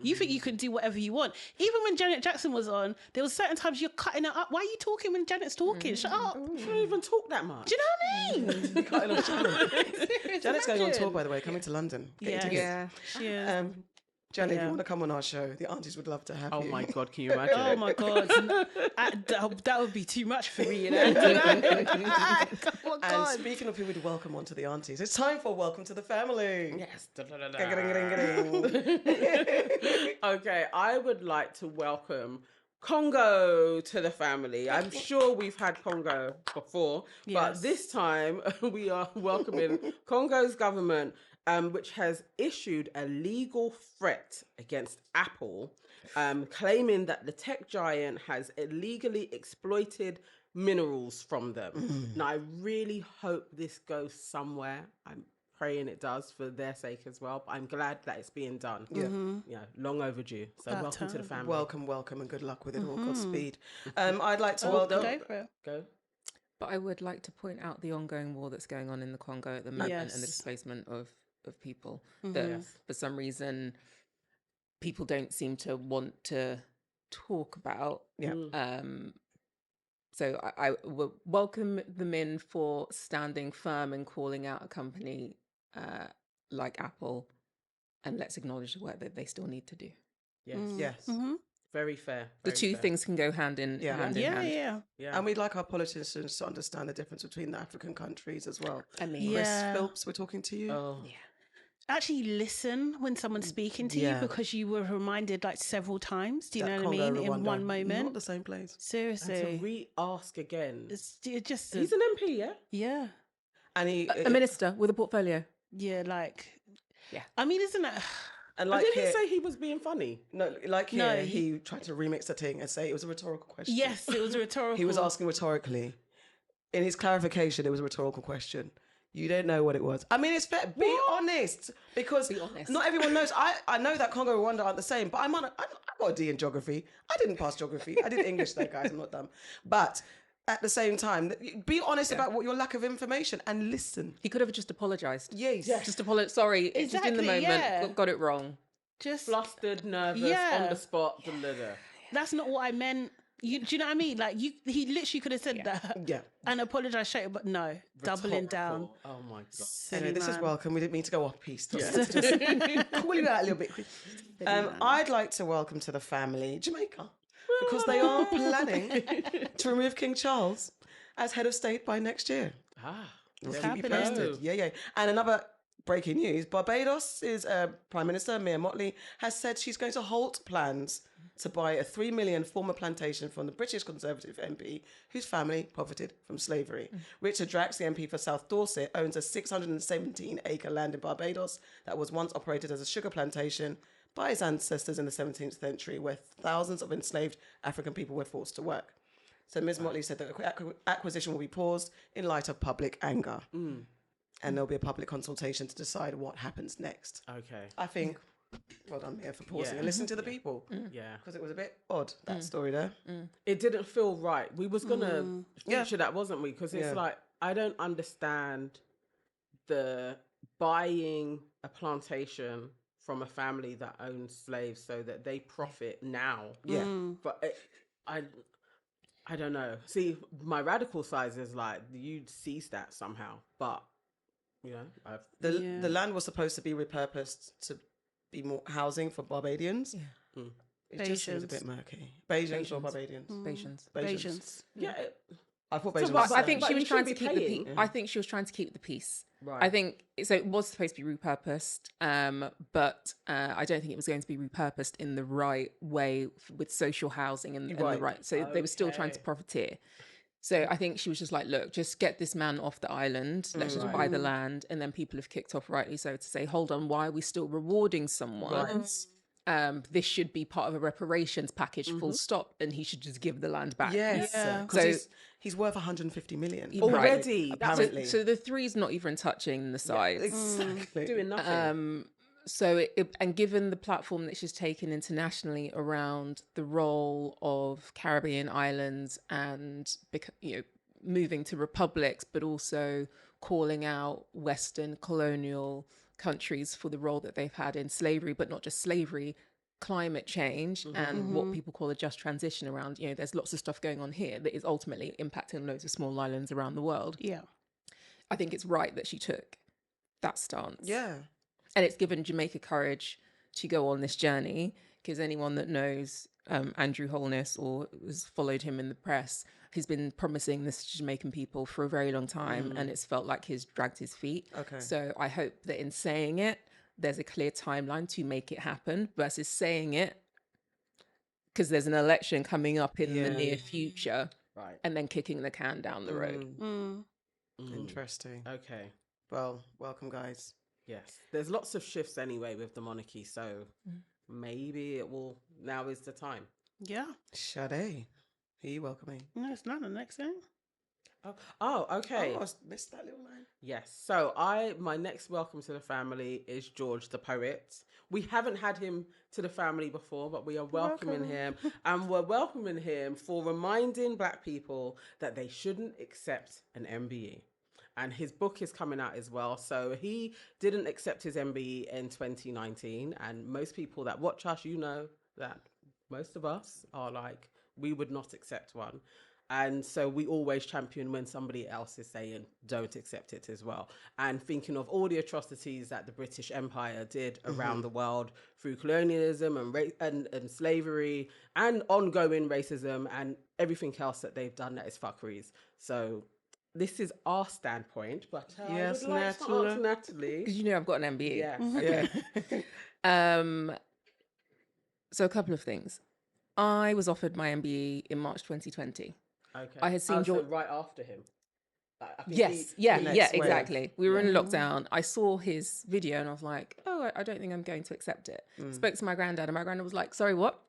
[SPEAKER 3] You think you can do whatever you want. Even when Janet Jackson was on, there was certain times you're cutting it up. Why are you talking when Janet's talking? Shut up.
[SPEAKER 2] She don't even talk that much.
[SPEAKER 3] Do you know what I mean?
[SPEAKER 1] Cutting off Janet. Janet's going on tour, by the way, coming to London.
[SPEAKER 3] She is.
[SPEAKER 1] Janet, if you want to come on our show, the aunties would love to have you.
[SPEAKER 2] Oh my God, can you imagine?
[SPEAKER 3] Oh my God. That would be too much for me, you know?
[SPEAKER 1] And speaking of who we'd welcome onto the aunties, it's time for Welcome to the Family.
[SPEAKER 2] Yes.
[SPEAKER 1] Okay,
[SPEAKER 2] Okay, I would like to welcome Congo to the family. I'm sure we've had Congo before, but this time we are welcoming Congo's government, which has issued a legal threat against Apple, claiming that the tech giant has illegally exploited minerals from them. Now, I really hope this goes somewhere. I'm praying it does for their sake as well, but I'm glad that it's being done. Long overdue. So welcome to the family.
[SPEAKER 1] Welcome, and good luck with it all. Godspeed. I'd like to welcome...
[SPEAKER 3] Go for it.
[SPEAKER 2] Go.
[SPEAKER 4] But I would like to point out the ongoing war that's going on in the Congo at the moment and the displacement of people that for some reason people don't seem to want to talk about. So I will welcome them in for standing firm and calling out a company like Apple, and let's acknowledge the work that they still need to do.
[SPEAKER 1] Yes.
[SPEAKER 2] Very fair.
[SPEAKER 4] The two things can go hand in hand.
[SPEAKER 3] Yeah.
[SPEAKER 1] And we'd like our politicians to understand the difference between the African countries as well.
[SPEAKER 4] I mean,
[SPEAKER 1] Chris Phillips, we're talking to you.
[SPEAKER 3] Actually listen when someone's speaking to you, because you were reminded like several times. Do you know what I mean? In one moment.
[SPEAKER 1] Not the same place.
[SPEAKER 3] Seriously.
[SPEAKER 2] And to re-ask again.
[SPEAKER 3] It's just...
[SPEAKER 2] He's an MP, yeah?
[SPEAKER 3] Yeah.
[SPEAKER 1] And
[SPEAKER 4] a minister with a portfolio.
[SPEAKER 3] Yeah, like... Yeah. I mean, isn't that...
[SPEAKER 1] And like,
[SPEAKER 2] did he say he was being funny?
[SPEAKER 1] No, like here, he tried to remix the thing and say it was a rhetorical question.
[SPEAKER 3] Yes, it was a rhetorical.
[SPEAKER 1] He was asking rhetorically. In his clarification, it was a rhetorical question. You don't know what it was. I mean, it's fair. Be honest, because not everyone knows. I know that Congo and Rwanda aren't the same, but I got a D in geography. I didn't pass geography. I did English though, guys. I'm not dumb. But at the same time, be honest about what your lack of information and listen.
[SPEAKER 4] He could have just apologized.
[SPEAKER 1] Yes.
[SPEAKER 4] Just apologize. Sorry, it's just in the
[SPEAKER 3] Exactly,
[SPEAKER 4] moment,
[SPEAKER 3] yeah.
[SPEAKER 4] got it wrong.
[SPEAKER 3] Just
[SPEAKER 2] Flustered, nervous,
[SPEAKER 3] Yeah.
[SPEAKER 2] on the spot. Da, da, da.
[SPEAKER 3] that's not what I meant. Do you know what I mean? Like he literally could have said that
[SPEAKER 1] Yeah.
[SPEAKER 3] and apologized straight, but no, doubling down.
[SPEAKER 2] Rhetorical. Oh my God.
[SPEAKER 3] Silly
[SPEAKER 1] Anyway, this is
[SPEAKER 3] man.
[SPEAKER 1] welcome. We didn't mean to go off piece. Just call you out a little bit. I'd like to welcome to the family Jamaica, because they are planning to remove King Charles as head of state by next year. We'll keep you
[SPEAKER 3] happening?
[SPEAKER 1] posted. Yeah. And another breaking news: Barbados' Prime Minister Mia Mottley has said she's going to halt plans to buy a $3 million former plantation from the British Conservative MP whose family profited from slavery. Richard Drax, the MP for South Dorset, owns a 617-acre land in Barbados that was once operated as a sugar plantation by his ancestors in the 17th century, where thousands of enslaved African people were forced to work. So Ms. Mottley said that the acquisition will be paused in light of public anger. And there'll be a public consultation to decide what happens next.
[SPEAKER 2] Okay.
[SPEAKER 1] I think, well done, Mia, for pausing and listening to the people.
[SPEAKER 2] Yeah.
[SPEAKER 1] Because it was a bit odd, that story there.
[SPEAKER 2] It didn't feel right. We was gonna
[SPEAKER 1] Yeah.
[SPEAKER 2] feature that, wasn't we? Because it's
[SPEAKER 1] Yeah.
[SPEAKER 2] like, I don't understand the buying a plantation from a family that owns slaves so that they profit now.
[SPEAKER 1] Yeah.
[SPEAKER 2] But I don't know. See, my radical side is like, you'd seize that somehow. But, you know,
[SPEAKER 1] The land was supposed to be repurposed to be more housing for Barbadians. It just seems a bit murky. Bajans or Barbadians?
[SPEAKER 3] Bajans.
[SPEAKER 2] yeah.
[SPEAKER 1] I thought Bajans
[SPEAKER 4] But
[SPEAKER 1] was
[SPEAKER 4] I think
[SPEAKER 2] But
[SPEAKER 4] she
[SPEAKER 2] you
[SPEAKER 4] was trying to
[SPEAKER 2] should be
[SPEAKER 4] keep the
[SPEAKER 2] paying.
[SPEAKER 4] peace. I think she was trying to keep the peace.
[SPEAKER 2] Right.
[SPEAKER 4] I think so. It was supposed to be repurposed, but I don't think it was going to be repurposed in the right way with social housing and the right. So they were still trying to profiteer. So I think she was just like, look, just get this man off the island. Let's just buy the land, and then people have kicked off, rightly so, to say, hold on, why are we still rewarding someone? This should be part of a reparations package, full stop, and he should just give the land back.
[SPEAKER 1] Yes.
[SPEAKER 3] Yeah.
[SPEAKER 1] Because he's worth 150 million.
[SPEAKER 2] Already.
[SPEAKER 1] Apparently.
[SPEAKER 4] So the three's not even touching the sides.
[SPEAKER 1] Exactly.
[SPEAKER 2] Doing nothing.
[SPEAKER 4] So and given the platform that she's taken internationally around the role of Caribbean islands and moving to republics, but also calling out Western colonial countries for the role that they've had in slavery, but not just slavery, climate change and what people call a just transition around, there's lots of stuff going on here that is ultimately impacting loads of small islands around the world.
[SPEAKER 3] Yeah.
[SPEAKER 4] I think it's right that she took that stance.
[SPEAKER 1] Yeah.
[SPEAKER 4] And it's given Jamaica courage to go on this journey, because anyone that knows Andrew Holness or has followed him in the press, he's been promising this to Jamaican people for a very long time, and it's felt like he's dragged his feet.
[SPEAKER 1] Okay.
[SPEAKER 4] So I hope that in saying it, there's a clear timeline to make it happen versus saying it because there's an election coming up in the near future,
[SPEAKER 2] Right.
[SPEAKER 4] and then kicking the can down the road.
[SPEAKER 1] Interesting.
[SPEAKER 2] Okay.
[SPEAKER 1] Well, welcome, guys.
[SPEAKER 2] Yes. There's lots of shifts anyway with the monarchy, so maybe it will. Now is the time.
[SPEAKER 3] Yeah.
[SPEAKER 1] Sade, who are you welcoming?
[SPEAKER 3] No, it's not the next thing.
[SPEAKER 2] Oh, okay.
[SPEAKER 1] Oh, I missed that little line.
[SPEAKER 2] Yes. So my next welcome to the family is George the poet. We haven't had him to the family before, but we are welcoming him, and we're welcoming him for reminding Black people that they shouldn't accept an MBE. And his book is coming out as well. So he didn't accept his MBE in 2019, and most people that watch us, that most of us are like, we would not accept one. And so we always champion when somebody else is saying, don't accept it as well. And thinking of all the atrocities that the British Empire did around the world through colonialism and slavery and ongoing racism and everything else that they've done that is fuckeries. So this is our standpoint, but
[SPEAKER 1] Yes,
[SPEAKER 2] I would like to ask Natalie.
[SPEAKER 4] Because I've got an MBA.
[SPEAKER 2] Yes.
[SPEAKER 1] Yeah.
[SPEAKER 4] So a couple of things. I was offered my MBE in March 2020.
[SPEAKER 2] Okay.
[SPEAKER 4] I had seen
[SPEAKER 2] so
[SPEAKER 4] George.
[SPEAKER 2] right after him. I think
[SPEAKER 4] Yes,
[SPEAKER 2] he-
[SPEAKER 4] yeah,
[SPEAKER 1] next wave.
[SPEAKER 4] exactly. We were in lockdown. I saw his video and I was like, oh, I don't think I'm going to accept it. Spoke to my granddad and my granddad was like, sorry, what?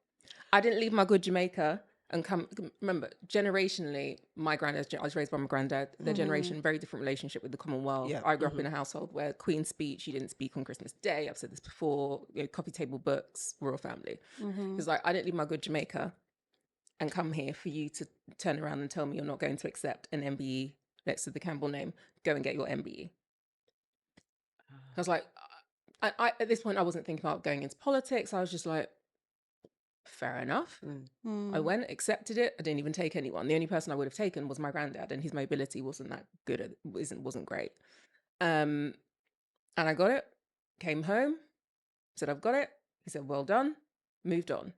[SPEAKER 4] I didn't leave my good Jamaica and come. Remember, generationally, my granddad, I was raised by my granddad, their generation, very different relationship with the Commonwealth.
[SPEAKER 1] Yeah.
[SPEAKER 4] I grew up in a household where Queen's speech, she didn't speak on Christmas Day. I've said this before, coffee table books, royal family. It was like, I didn't leave my good Jamaica and come here for you to turn around and tell me you're not going to accept an MBE next to the Campbell name. Go and get your MBE. I was like, I at this point, I wasn't thinking about going into politics. I was just like, fair enough. I went, accepted it. I didn't even take anyone. The only person I would have taken was my granddad, and his mobility wasn't that good. Wasn't great. And I got it, came home, said, I've got it. He said, well done, moved on.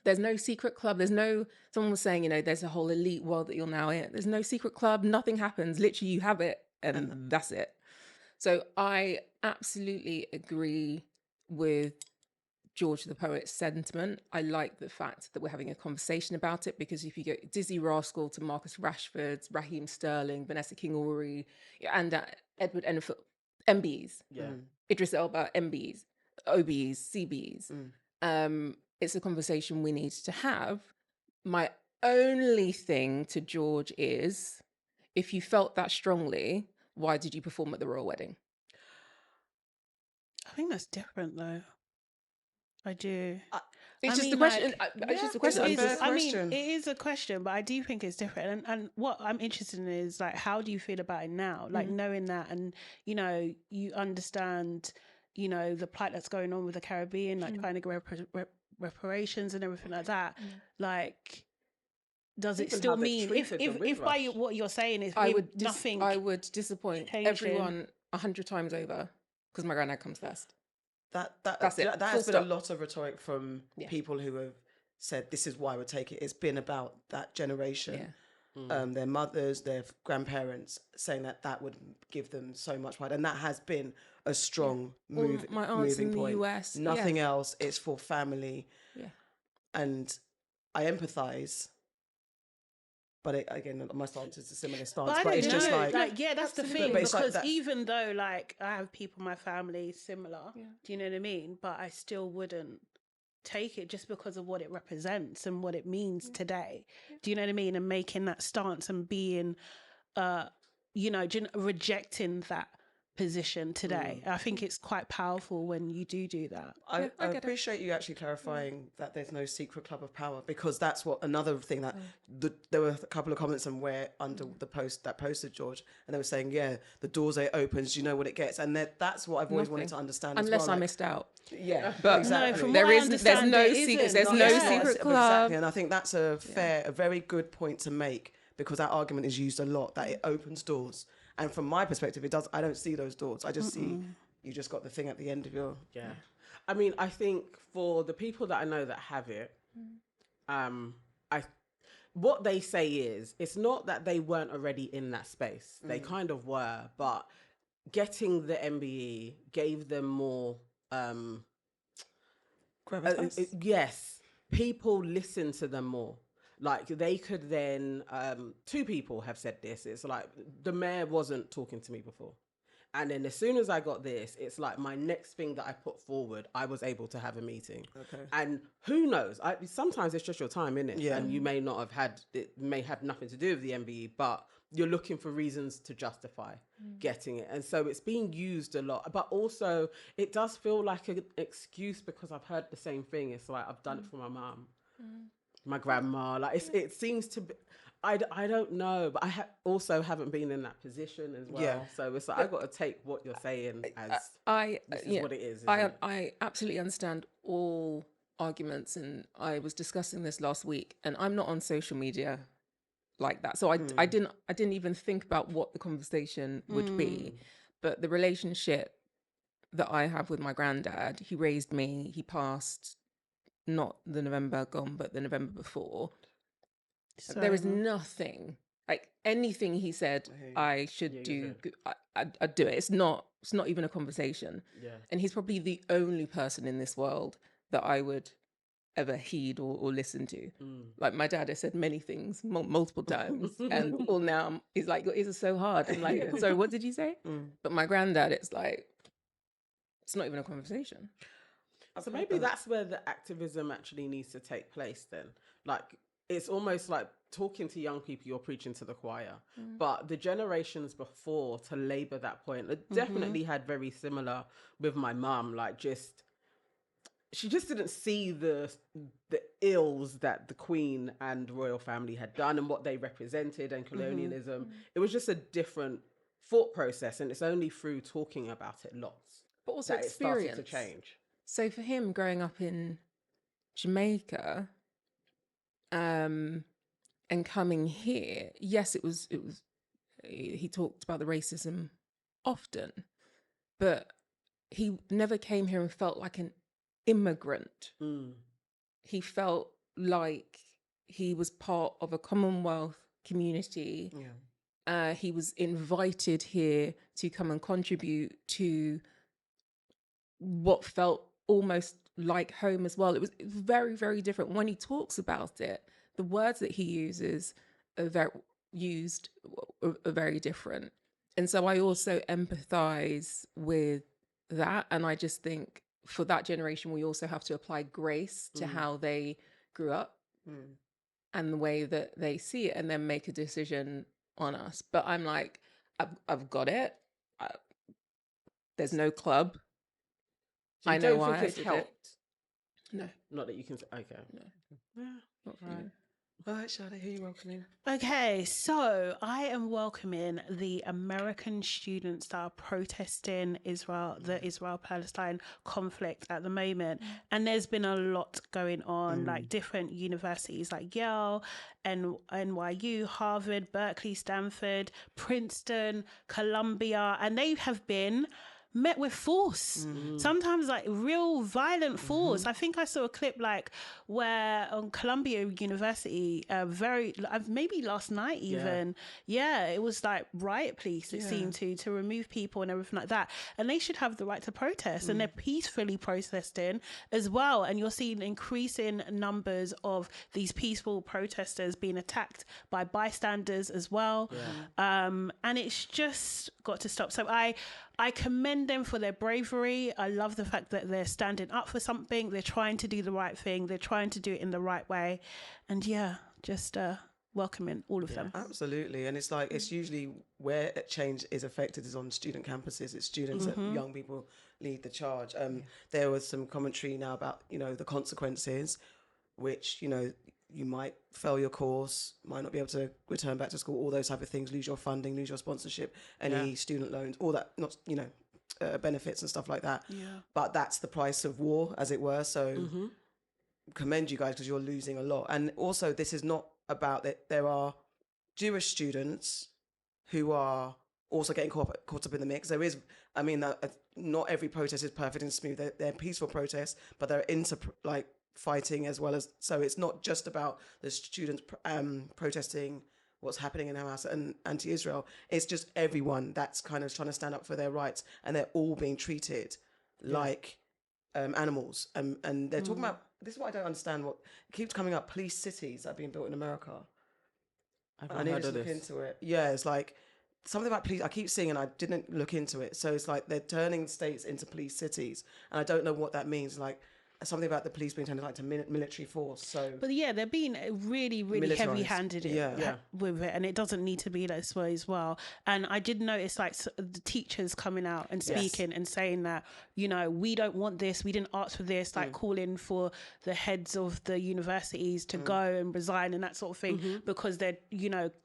[SPEAKER 4] There's no secret club. Someone was saying, there's a whole elite world that you're now in. There's no secret club. Nothing happens. Literally, you have it and that's it. So I absolutely agree with George the Poet's sentiment. I like the fact that we're having a conversation about it, because if you go Dizzy Rascal to Marcus Rashford, Raheem Sterling, Vanessa King-Ori, and Edward Enfield, MBs, Idris Elba, MBs, OBs, CBs. It's a conversation we need to have. My only thing to George is, if you felt that strongly, why did you perform at the royal wedding?
[SPEAKER 3] I think that's different, though. I do.
[SPEAKER 4] It's just a question. It's just a question.
[SPEAKER 3] It is a question, but I do think it's different. And what I'm interested in is, like, how do you feel about it now? Like, knowing that, and, you understand, the plight that's going on with the Caribbean, like trying to get reparations and everything like that. Like, does it still mean, if by what you're saying is I would
[SPEAKER 4] disappoint everyone 100 times over, because my granddad comes first.
[SPEAKER 1] That's it. That has been a lot of rhetoric from people who have said this is why I would take it. It's been about that generation, their mothers, their grandparents, saying that would give them so much pride, and that has been a strong moving
[SPEAKER 4] in
[SPEAKER 1] point.
[SPEAKER 4] The US,
[SPEAKER 1] nothing else. It's for family, and I empathise. But again, my stance is a similar stance. But it's just like
[SPEAKER 3] that's the thing. Because even though, like, I have people in my family similar, do you know what I mean? But I still wouldn't take it just because of what it represents and what it means today. Do you know what I mean? And making that stance and being, rejecting that position today. I think it's quite powerful when you do that.
[SPEAKER 1] I appreciate you actually clarifying that there's no secret club of power, because that's what another thing that there were a couple of comments on where under the post that posted George, and they were saying, the doors it opens, you know what it gets, and that's what I've always wanted to understand.
[SPEAKER 4] Unless
[SPEAKER 1] as well,
[SPEAKER 4] I missed out.
[SPEAKER 1] Yeah,
[SPEAKER 4] but
[SPEAKER 1] exactly.
[SPEAKER 4] There's no secret. There's no secret club.
[SPEAKER 1] Exactly, and I think that's a very good point to make, because that argument is used a lot, that it opens doors. And from my perspective, it does. I don't see those doors. I just see you just got the thing at the end of your.
[SPEAKER 5] Yeah. I mean, I think for the people that I know that have it, what they say is, it's not that they weren't already in that space. They kind of were, but getting the MBE gave them more. Yes, people listen to them more. Like, they could then, two people have said this. It's like, the mayor wasn't talking to me before. And then as soon as I got this, it's like my next thing that I put forward, I was able to have a meeting. Okay. And who knows? Sometimes it's just your time, innit? Yeah. And you may not have had, it may have nothing to do with the MBE, but you're looking for reasons to justify getting it. And so it's being used a lot. But also, it does feel like an excuse, because I've heard the same thing. It's like, I've done it for my mum. My grandma, like, it seems to be, I don't know, but I also haven't been in that position as well. Yeah. So it's like, I've got to take what you're saying as this is what it is.
[SPEAKER 4] I absolutely understand all arguments, and I was discussing this last week, and I'm not on social media like that, so I didn't even think about what the conversation would be. But the relationship that I have with my granddad, he raised me, he passed not the November gone, but the November before. So, there is nothing, like, anything he said I should do, I'd do it. It's not even a conversation. Yeah. And he's probably the only person in this world that I would ever heed or listen to. Like, my dad has said many things multiple times, and all now he's like, your ears are so hard. I'm like, sorry, what did you say? But my granddad, it's like, it's not even a conversation.
[SPEAKER 5] So maybe that's where the activism actually needs to take place then. Like, it's almost like talking to young people, you're preaching to the choir. But the generations before, to labour that point, it definitely had very similar with my mum, like, just she just didn't see the ills that the Queen and royal family had done and what they represented and colonialism. It was just a different thought process, and it's only through talking about it lots
[SPEAKER 4] but also
[SPEAKER 5] that
[SPEAKER 4] experience.
[SPEAKER 5] it started to change.
[SPEAKER 4] So for him, growing up in Jamaica, and coming here, yes, it was. He talked about the racism often, but he never came here and felt like an immigrant. He felt like he was part of a Commonwealth community. He was invited here to come and contribute to what felt almost like home as well. It was very, very different. When he talks about it, the words that he uses are very different. And so I also empathize with that. And I just think for that generation, we also have to apply grace to how they grew up and the way that they see it, and then make a decision on us. But I'm like, I've got it. There's no club.
[SPEAKER 5] So
[SPEAKER 4] I know
[SPEAKER 5] don't
[SPEAKER 4] why
[SPEAKER 5] think it's helped.
[SPEAKER 4] No,
[SPEAKER 5] Not that you can say, okay.
[SPEAKER 4] no. Not for
[SPEAKER 5] Right.
[SPEAKER 4] me.
[SPEAKER 1] All right, Charlotte, who are you welcoming?
[SPEAKER 3] Okay, so I am welcoming the American students that are protesting the Israel-Palestine conflict at the moment. And there's been a lot going on, like different universities like Yale, NYU, Harvard, Berkeley, Stanford, Princeton, Columbia, and they have been met with force, sometimes like real violent force. I think I saw a clip like where on Columbia University, maybe last night even, it was like riot police, it seemed to remove people and everything like that. And they should have the right to protest, and they're peacefully protesting as well. And you're seeing increasing numbers of these peaceful protesters being attacked by bystanders as well. And it's just got to stop. So I commend them for their bravery. I love the fact that they're standing up for something. They're trying to do the right thing. They're trying to do it in the right way. And just welcoming all of them.
[SPEAKER 1] Absolutely. And it's like, it's usually where change is affected is on student campuses. It's students that young people lead the charge. There was some commentary now about, the consequences, which, you might fail your course, might not be able to return back to school, all those type of things, lose your funding, lose your sponsorship, any student loans, all that, not, benefits and stuff like that. But that's the price of war, as it were. So commend you guys, because you're losing a lot. And also, this is not about that. There are Jewish students who are also getting caught up in the mix. There is, not every protest is perfect and smooth. They're peaceful protests, but they're into fighting as well as, so it's not just about the students protesting what's happening in Hamas and anti-Israel. It's just everyone that's kind of trying to stand up for their rights, and they're all being treated like animals. And they're talking about, this is what I don't understand, what keeps coming up, police cities that are being built in America. I need to look into it. Yeah, it's like something about police. I keep seeing, and I didn't look into it. So it's like they're turning states into police cities, and I don't know what that means. Like something about the police being turned into military force. So,
[SPEAKER 3] but they're being really, really
[SPEAKER 1] Militarized.
[SPEAKER 3] Heavy-handed with it, and it doesn't need to be that way as well. And I did notice the teachers coming out and speaking and saying that we don't want this, we didn't ask for this, calling for the heads of the universities to go and resign and that sort of thing because they're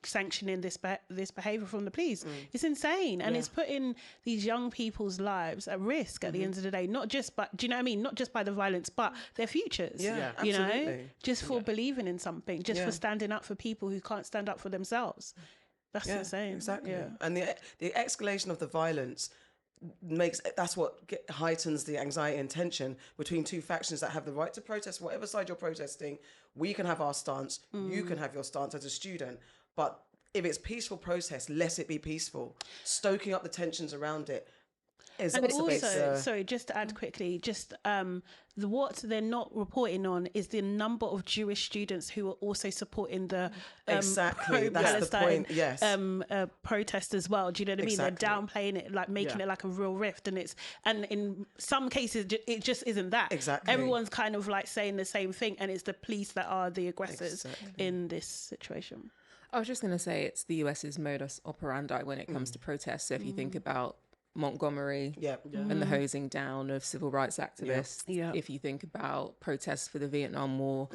[SPEAKER 3] sanctioning this behavior from the police. It's insane, and it's putting these young people's lives at risk at the end of the day. Not just, but do you know what I mean? Not just by the violence, but their futures.
[SPEAKER 1] Absolutely.
[SPEAKER 3] Just for believing in something, just for standing up for people who can't stand up for themselves. That's insane.
[SPEAKER 1] Exactly. And the escalation of the violence that's what heightens the anxiety and tension between two factions that have the right to protest whatever side you're protesting. We can have our stance, you can have your stance as a student, but if it's peaceful protest, let it be peaceful. Stoking up the tensions around it.
[SPEAKER 3] And also, sorry, just to add quickly, what they're not reporting on is the number of Jewish students who are also supporting the
[SPEAKER 1] that's the point. Yes,
[SPEAKER 3] protest as well. Do you know what I mean? They're downplaying it, like making it like a real rift, and in some cases it just isn't that.
[SPEAKER 1] Exactly,
[SPEAKER 3] everyone's kind of like saying the same thing, and it's the police that are the aggressors in this situation.
[SPEAKER 4] I was just going to say it's the US's modus operandi when it comes to protests. So if you think about Montgomery and the hosing down of civil rights activists.
[SPEAKER 3] Yeah.
[SPEAKER 4] If you think about protests for the Vietnam War,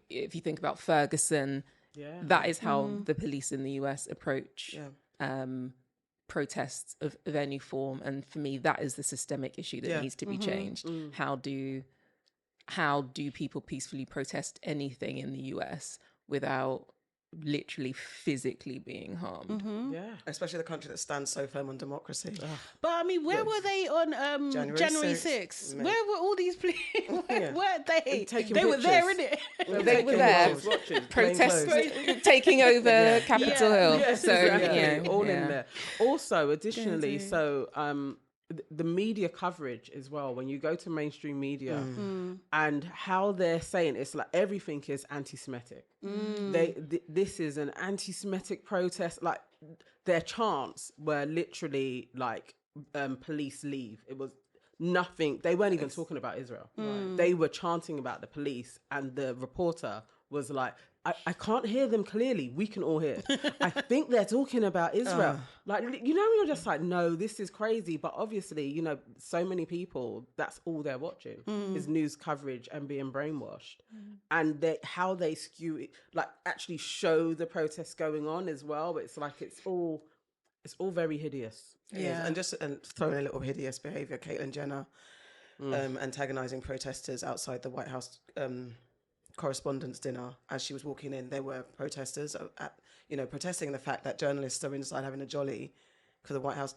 [SPEAKER 4] if you think about Ferguson, that is how the police in the US approach protests of any form. And for me, that is the systemic issue that needs to be changed. How do people peacefully protest anything in the US without literally physically being harmed?
[SPEAKER 1] Especially the country that stands so firm on democracy.
[SPEAKER 3] But I mean, where were they on January 6th? Where were all these people? Where were they? They were there, innit?
[SPEAKER 4] They were there protesting, taking over Capitol Hill.
[SPEAKER 5] Yes,
[SPEAKER 4] So
[SPEAKER 5] exactly. All in there. Also, additionally, so the media coverage as well, when you go to mainstream media and how they're saying it's like everything is anti-Semitic. This is an anti-Semitic protest. Like their chants were literally like police leave. It was nothing. They weren't even talking about Israel. They were chanting about the police, and the reporter was like, I can't hear them clearly. We can all hear. I think they're talking about Israel. Like, you know, you're just like, no, this is crazy. But obviously, you know, so many people, that's all they're watching is news coverage and being brainwashed. And how they skew it, like actually show the protests going on as well. But it's like, it's all very hideous.
[SPEAKER 1] Yeah. And just throwing a little hideous behaviour, Caitlyn Jenner antagonising protesters outside the White House Correspondents' dinner. As she was walking in, there were protesters protesting the fact that journalists are inside having a jolly, because the White House,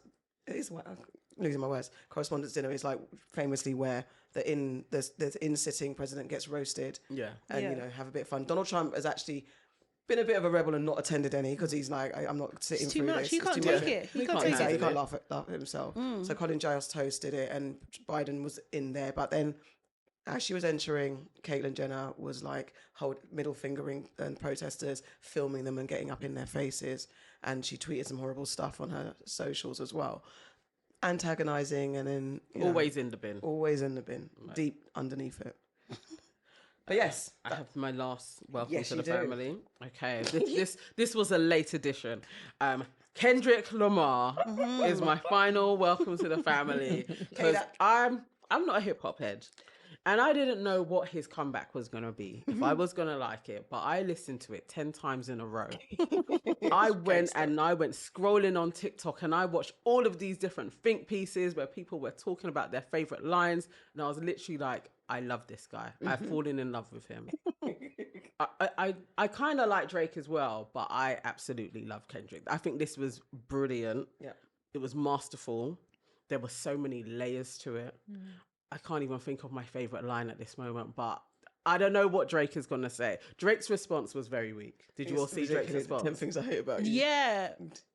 [SPEAKER 1] losing my words, Correspondents' dinner is like famously where the in-sitting president gets roasted and have a bit of fun. Donald Trump has actually been a bit of a rebel and not attended any, because he's like, I'm not sitting through this.
[SPEAKER 3] He can't take it. He can't
[SPEAKER 1] laugh at himself. So Colin Giles hosted it and Biden was in there, but then as she was entering, Caitlyn Jenner was like middle fingering protesters, filming them and getting up in their faces. And she tweeted some horrible stuff on her socials as well. Antagonising, and then...
[SPEAKER 5] Always in the bin.
[SPEAKER 1] Always in the bin. Right. Deep underneath it. But yes.
[SPEAKER 5] I have my last welcome to the family. Okay. This was a late edition. Kendrick Lamar is my final welcome to the family. Because I'm not a hip-hop head. And I didn't know what his comeback was going to be, if I was going to like it. But I listened to it 10 times in a row. I went scrolling on TikTok and I watched all of these different think pieces where people were talking about their favourite lines. And I was literally like, I love this guy. I've fallen in love with him. I kind of like Drake as well, but I absolutely love Kendrick. I think this was brilliant. Yeah. It was masterful. There were so many layers to it. I can't even think of my favourite line at this moment, but I don't know what Drake is going to say. Drake's response was very weak. Did you all see Drake's response?
[SPEAKER 1] 10 things I hate about you.
[SPEAKER 3] Yeah.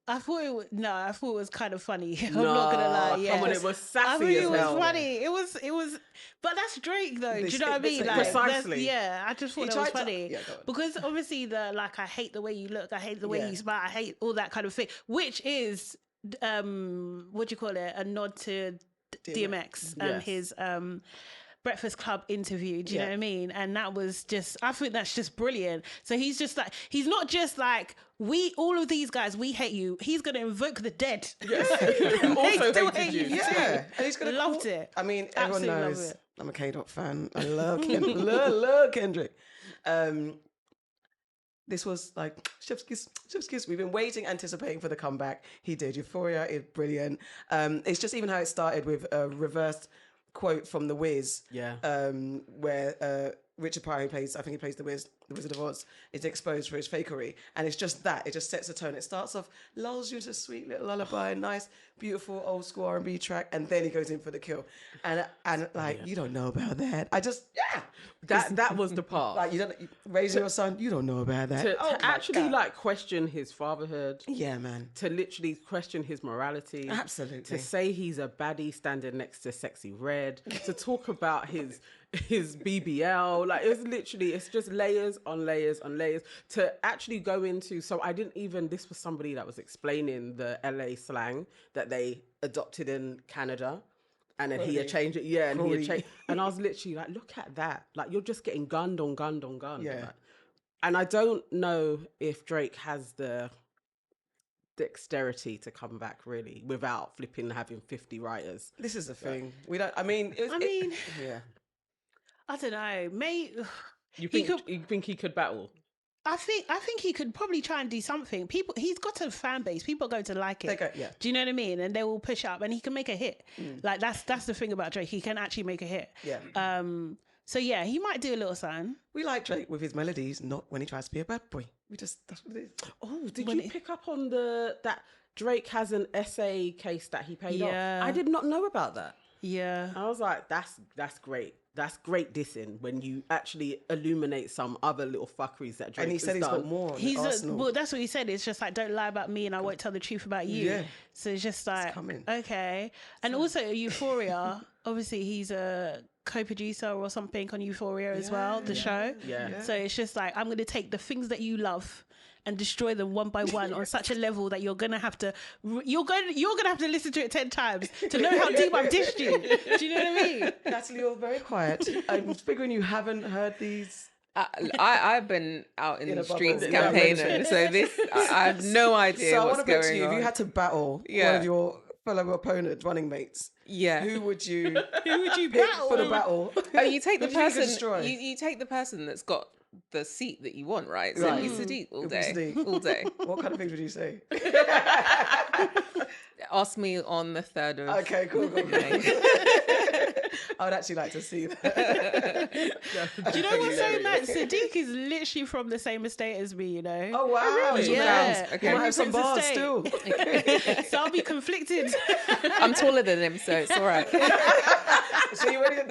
[SPEAKER 3] I thought it was kind of funny. I'm not going to lie. Yeah.
[SPEAKER 5] Come on, it was sassy
[SPEAKER 3] I thought
[SPEAKER 5] it
[SPEAKER 3] was funny. It was, but that's Drake though. Do you know what I mean? Like,
[SPEAKER 5] precisely.
[SPEAKER 3] I just thought that was funny. Because obviously I hate the way you look. I hate the way you smile. I hate all that kind of thing, which is, what do you call it? A nod to DMX and his Breakfast Club interview. Do you know what I mean? And that was I think that's just brilliant. So he's just like, he's not just like, all of these guys, we hate you. He's going to invoke the dead.
[SPEAKER 5] Yes. Also
[SPEAKER 3] still
[SPEAKER 5] hated you.
[SPEAKER 1] Yeah. And he's going to
[SPEAKER 3] loved it.
[SPEAKER 1] I mean, everyone knows I'm a K-Dot fan. I love Kendrick. love Kendrick. This was like chef's kiss. We've been waiting, anticipating for the comeback. He did. Euphoria is brilliant. It's just even how it started with a reversed quote from The Wiz. Yeah. Where Richard Pryor, he plays The Wizard of Oz, is exposed for his fakery. And it's just that. It just sets the tone. It starts off, lulls you into a sweet little lullaby, nice, beautiful old school R&B track, and then he goes in for the kill. And you don't know about that.
[SPEAKER 5] That was the part.
[SPEAKER 1] Like, you don't raising your son, you don't know about that.
[SPEAKER 5] To actually question his fatherhood.
[SPEAKER 1] Yeah, man.
[SPEAKER 5] To literally question his morality.
[SPEAKER 1] Absolutely.
[SPEAKER 5] To say he's a baddie standing next to Sexy Red. To talk about his BBL. Like, it's just layers on layers on layers. To actually go into, this was somebody that was explaining the LA slang that they adopted in Canada. And then he had changed it. Yeah, and he had changed. And I was literally like, look at that. Like, you're just getting gunned on gun on gun. Yeah. Like, and I don't know if Drake has the dexterity to come back really without flipping having 50 writers.
[SPEAKER 1] This is the thing. We don't. I mean. Yeah.
[SPEAKER 3] I don't know.
[SPEAKER 5] You think he could battle?
[SPEAKER 3] I think he could probably try and do something. He's got a fan base. People are going to like it.
[SPEAKER 1] Yeah.
[SPEAKER 3] Do you know what I mean? And they will push up, and he can make a hit. Like that's the thing about Drake. He can actually make a hit.
[SPEAKER 1] Yeah.
[SPEAKER 3] So yeah, he might do a little something.
[SPEAKER 1] We like Drake with his melodies, not when he tries to be a bad boy. That's what it is.
[SPEAKER 5] Oh, did you pick up on that Drake has an essay case that he paid off?
[SPEAKER 3] Yeah.
[SPEAKER 5] I did not know about that.
[SPEAKER 3] Yeah.
[SPEAKER 5] I was like, that's great. That's great dissing when you actually illuminate some other little fuckeries that Drake
[SPEAKER 1] And he said
[SPEAKER 5] has
[SPEAKER 1] he's
[SPEAKER 5] done.
[SPEAKER 1] got more.
[SPEAKER 3] Well, that's what he said. It's just like, don't lie about me and I won't tell the truth about you.
[SPEAKER 1] Yeah.
[SPEAKER 3] So it's just like,
[SPEAKER 1] coming.
[SPEAKER 3] okay. And also Euphoria, obviously he's a co-producer or something on Euphoria as well, the show.
[SPEAKER 5] Yeah.
[SPEAKER 3] So it's just like, I'm going to take the things that you love and destroy them one by one on such a level that you're gonna have to listen to it 10 times to know how deep I've dissed you. Do you know what I mean?
[SPEAKER 1] Natalie, you're very quiet. I'm figuring you haven't heard these.
[SPEAKER 4] I've been out in the
[SPEAKER 1] bubble.
[SPEAKER 4] streets
[SPEAKER 1] Yeah,
[SPEAKER 4] campaigning, so I have no idea
[SPEAKER 1] So I
[SPEAKER 4] what's
[SPEAKER 1] want to put to
[SPEAKER 4] going
[SPEAKER 1] you,
[SPEAKER 4] on.
[SPEAKER 1] if you had to battle one of your fellow opponent running mates, who would you pick
[SPEAKER 3] battle?
[SPEAKER 1] for the battle?
[SPEAKER 4] Oh, you take the
[SPEAKER 1] Who do you think you could
[SPEAKER 4] person.
[SPEAKER 1] destroy?
[SPEAKER 4] You take the person that's got the seat that you want, right? So
[SPEAKER 1] Right.
[SPEAKER 4] it'd be Sadiq all
[SPEAKER 1] It'd be
[SPEAKER 4] day,
[SPEAKER 1] Sadiq.
[SPEAKER 4] all day.
[SPEAKER 1] What kind of things would you say?
[SPEAKER 4] Ask me on the 3rd of.
[SPEAKER 1] Okay, cool.
[SPEAKER 4] May.
[SPEAKER 1] I would actually like to see that.
[SPEAKER 3] Do you know what's so mad? Sadiq is literally from the same estate as me, you know?
[SPEAKER 1] Oh, wow.
[SPEAKER 4] really?
[SPEAKER 3] Yeah.
[SPEAKER 4] Okay.
[SPEAKER 1] You might have some
[SPEAKER 3] Princess
[SPEAKER 1] bars
[SPEAKER 3] Estate.
[SPEAKER 1] still.
[SPEAKER 3] So I'll be conflicted.
[SPEAKER 4] I'm taller than him, so it's all right.
[SPEAKER 1] So you ready to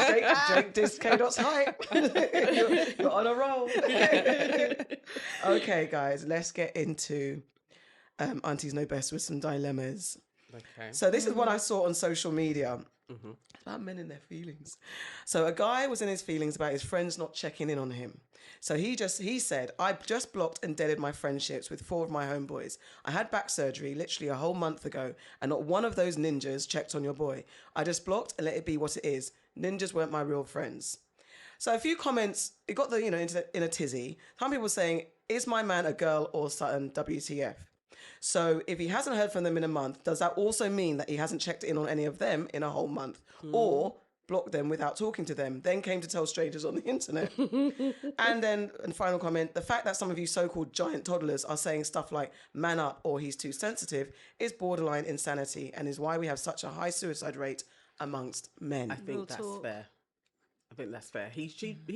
[SPEAKER 1] Drake diss K-Dot's hype? You're on a roll. Okay, guys, let's get into Aunties Know Best with some dilemmas.
[SPEAKER 5] Okay.
[SPEAKER 1] So this is what I saw on social media. About men in their feelings. So a guy was in his feelings about his friends not checking in on him. So he said, I just blocked and deaded my friendships with 4 of my homeboys. I had back surgery literally a whole month ago, and not one of those ninjas checked on your boy. I just blocked and let it be what it is. Ninjas weren't my real friends. So a few comments, it got in a tizzy. Some people saying, is my man a girl or something, WTF? So if he hasn't heard from them in a month, does that also mean that he hasn't checked in on any of them in a whole month? Or blocked them without talking to them, then came to tell strangers on the internet? And final comment, the fact that some of you so-called giant toddlers are saying stuff like man up or he's too sensitive is borderline insanity and is why we have such a high suicide rate amongst men.
[SPEAKER 5] I think that's fair. He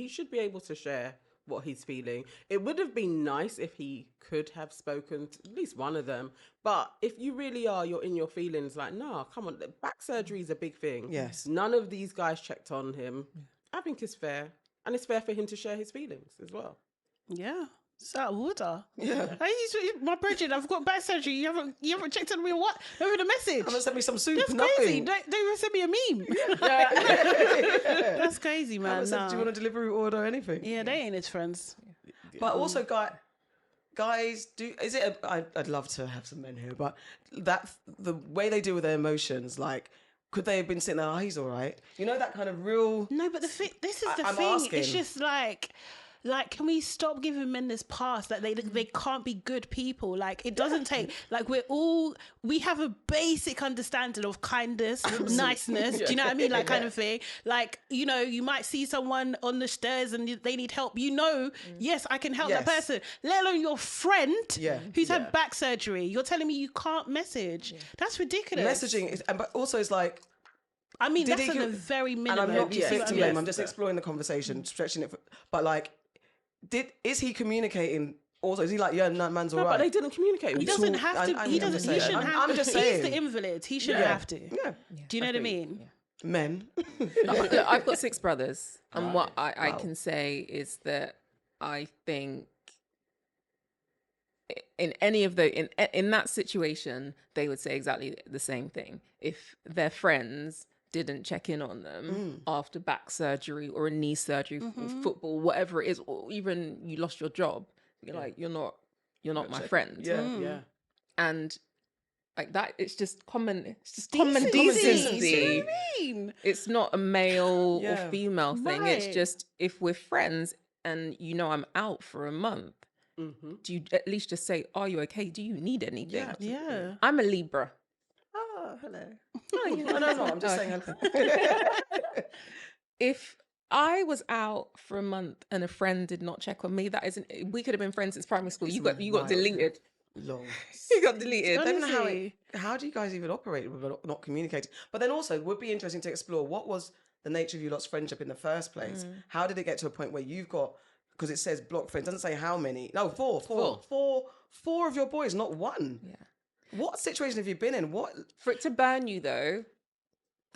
[SPEAKER 5] should be able to share what he's feeling. It would have been nice if he could have spoken to at least one of them. But if you really you're in your feelings, like, no, come on, back surgery is a big thing.
[SPEAKER 1] Yes.
[SPEAKER 5] None of these guys checked on him. I think it's fair. And it's fair for him to share his feelings as well.
[SPEAKER 3] Yeah. It's out of order.
[SPEAKER 1] Yeah.
[SPEAKER 3] My Bridget, I've got back surgery. You haven't checked on me or what? Over the message.
[SPEAKER 1] I'm gonna send me some soup.
[SPEAKER 3] That's
[SPEAKER 1] nothing.
[SPEAKER 3] crazy. Don't even send me a meme. That's crazy, man.
[SPEAKER 1] Said, do you want a delivery order or anything?
[SPEAKER 3] Yeah, they ain't his friends.
[SPEAKER 1] But also, guys, I'd love to have some men here, but the way they deal with their emotions, like, could they have been sitting there, oh, he's all right? You know, that kind of real...
[SPEAKER 3] No, but this is the
[SPEAKER 1] I'm
[SPEAKER 3] thing.
[SPEAKER 1] asking.
[SPEAKER 3] It's just like, can we stop giving men this pass that they can't be good people? Like, it doesn't take, like, we have a basic understanding of kindness, niceness, do you know what I mean? Like, kind of thing. Like, you know, you might see someone on the stairs and they need help. You know, yes, I can help that person, let alone your friend who's had back surgery. You're telling me you can't message. That's ridiculous.
[SPEAKER 1] Messaging is, but also it's like,
[SPEAKER 3] I mean, that's on a very minimum.
[SPEAKER 1] and I'm not
[SPEAKER 3] do you see what I
[SPEAKER 1] victim
[SPEAKER 3] mean?
[SPEAKER 1] blame, I'm just exploring the conversation, stretching it, but like, is he communicating? Also, is he like, yeah, no, man's all right?
[SPEAKER 5] But they didn't communicate.
[SPEAKER 3] He doesn't have to. He shouldn't have.
[SPEAKER 1] I'm just saying.
[SPEAKER 3] He's the invalid. He shouldn't have to.
[SPEAKER 1] Yeah.
[SPEAKER 3] Do you know what I mean?
[SPEAKER 1] Men.
[SPEAKER 4] Look, I've got 6 brothers, and what I can say is that I think in any of in that situation, they would say exactly the same thing. If their friends didn't check in on them after back surgery or a knee surgery, football, whatever it is, or even you lost your job, you're like, you're not my friend.
[SPEAKER 1] Yeah.
[SPEAKER 4] And like that, it's just common decency.
[SPEAKER 3] Do you know what I mean?
[SPEAKER 4] It's not a male or female thing.
[SPEAKER 3] Right.
[SPEAKER 4] It's just, if we're friends and you know I'm out for a month, do you at least just say, "Are you okay? Do you need anything?"
[SPEAKER 3] Yeah.
[SPEAKER 4] I'm a Libra.
[SPEAKER 1] Oh, hello. No, I'm just saying hello.
[SPEAKER 4] If I was out for a month and a friend did not check on me, that isn't. We could have been friends since primary school. You got
[SPEAKER 1] wild.
[SPEAKER 4] deleted.
[SPEAKER 1] Long.
[SPEAKER 4] You got deleted.
[SPEAKER 1] I don't know
[SPEAKER 3] Honestly.
[SPEAKER 1] how do you guys even operate with not communicating? But then also, it would be interesting to explore what was the nature of your lot's friendship in the first place. How did it get to a point where you've got, because it says block friends, doesn't say how many. No, four of your boys, not one.
[SPEAKER 4] Yeah.
[SPEAKER 1] What situation have you been in? What?
[SPEAKER 4] For it to burn you, though,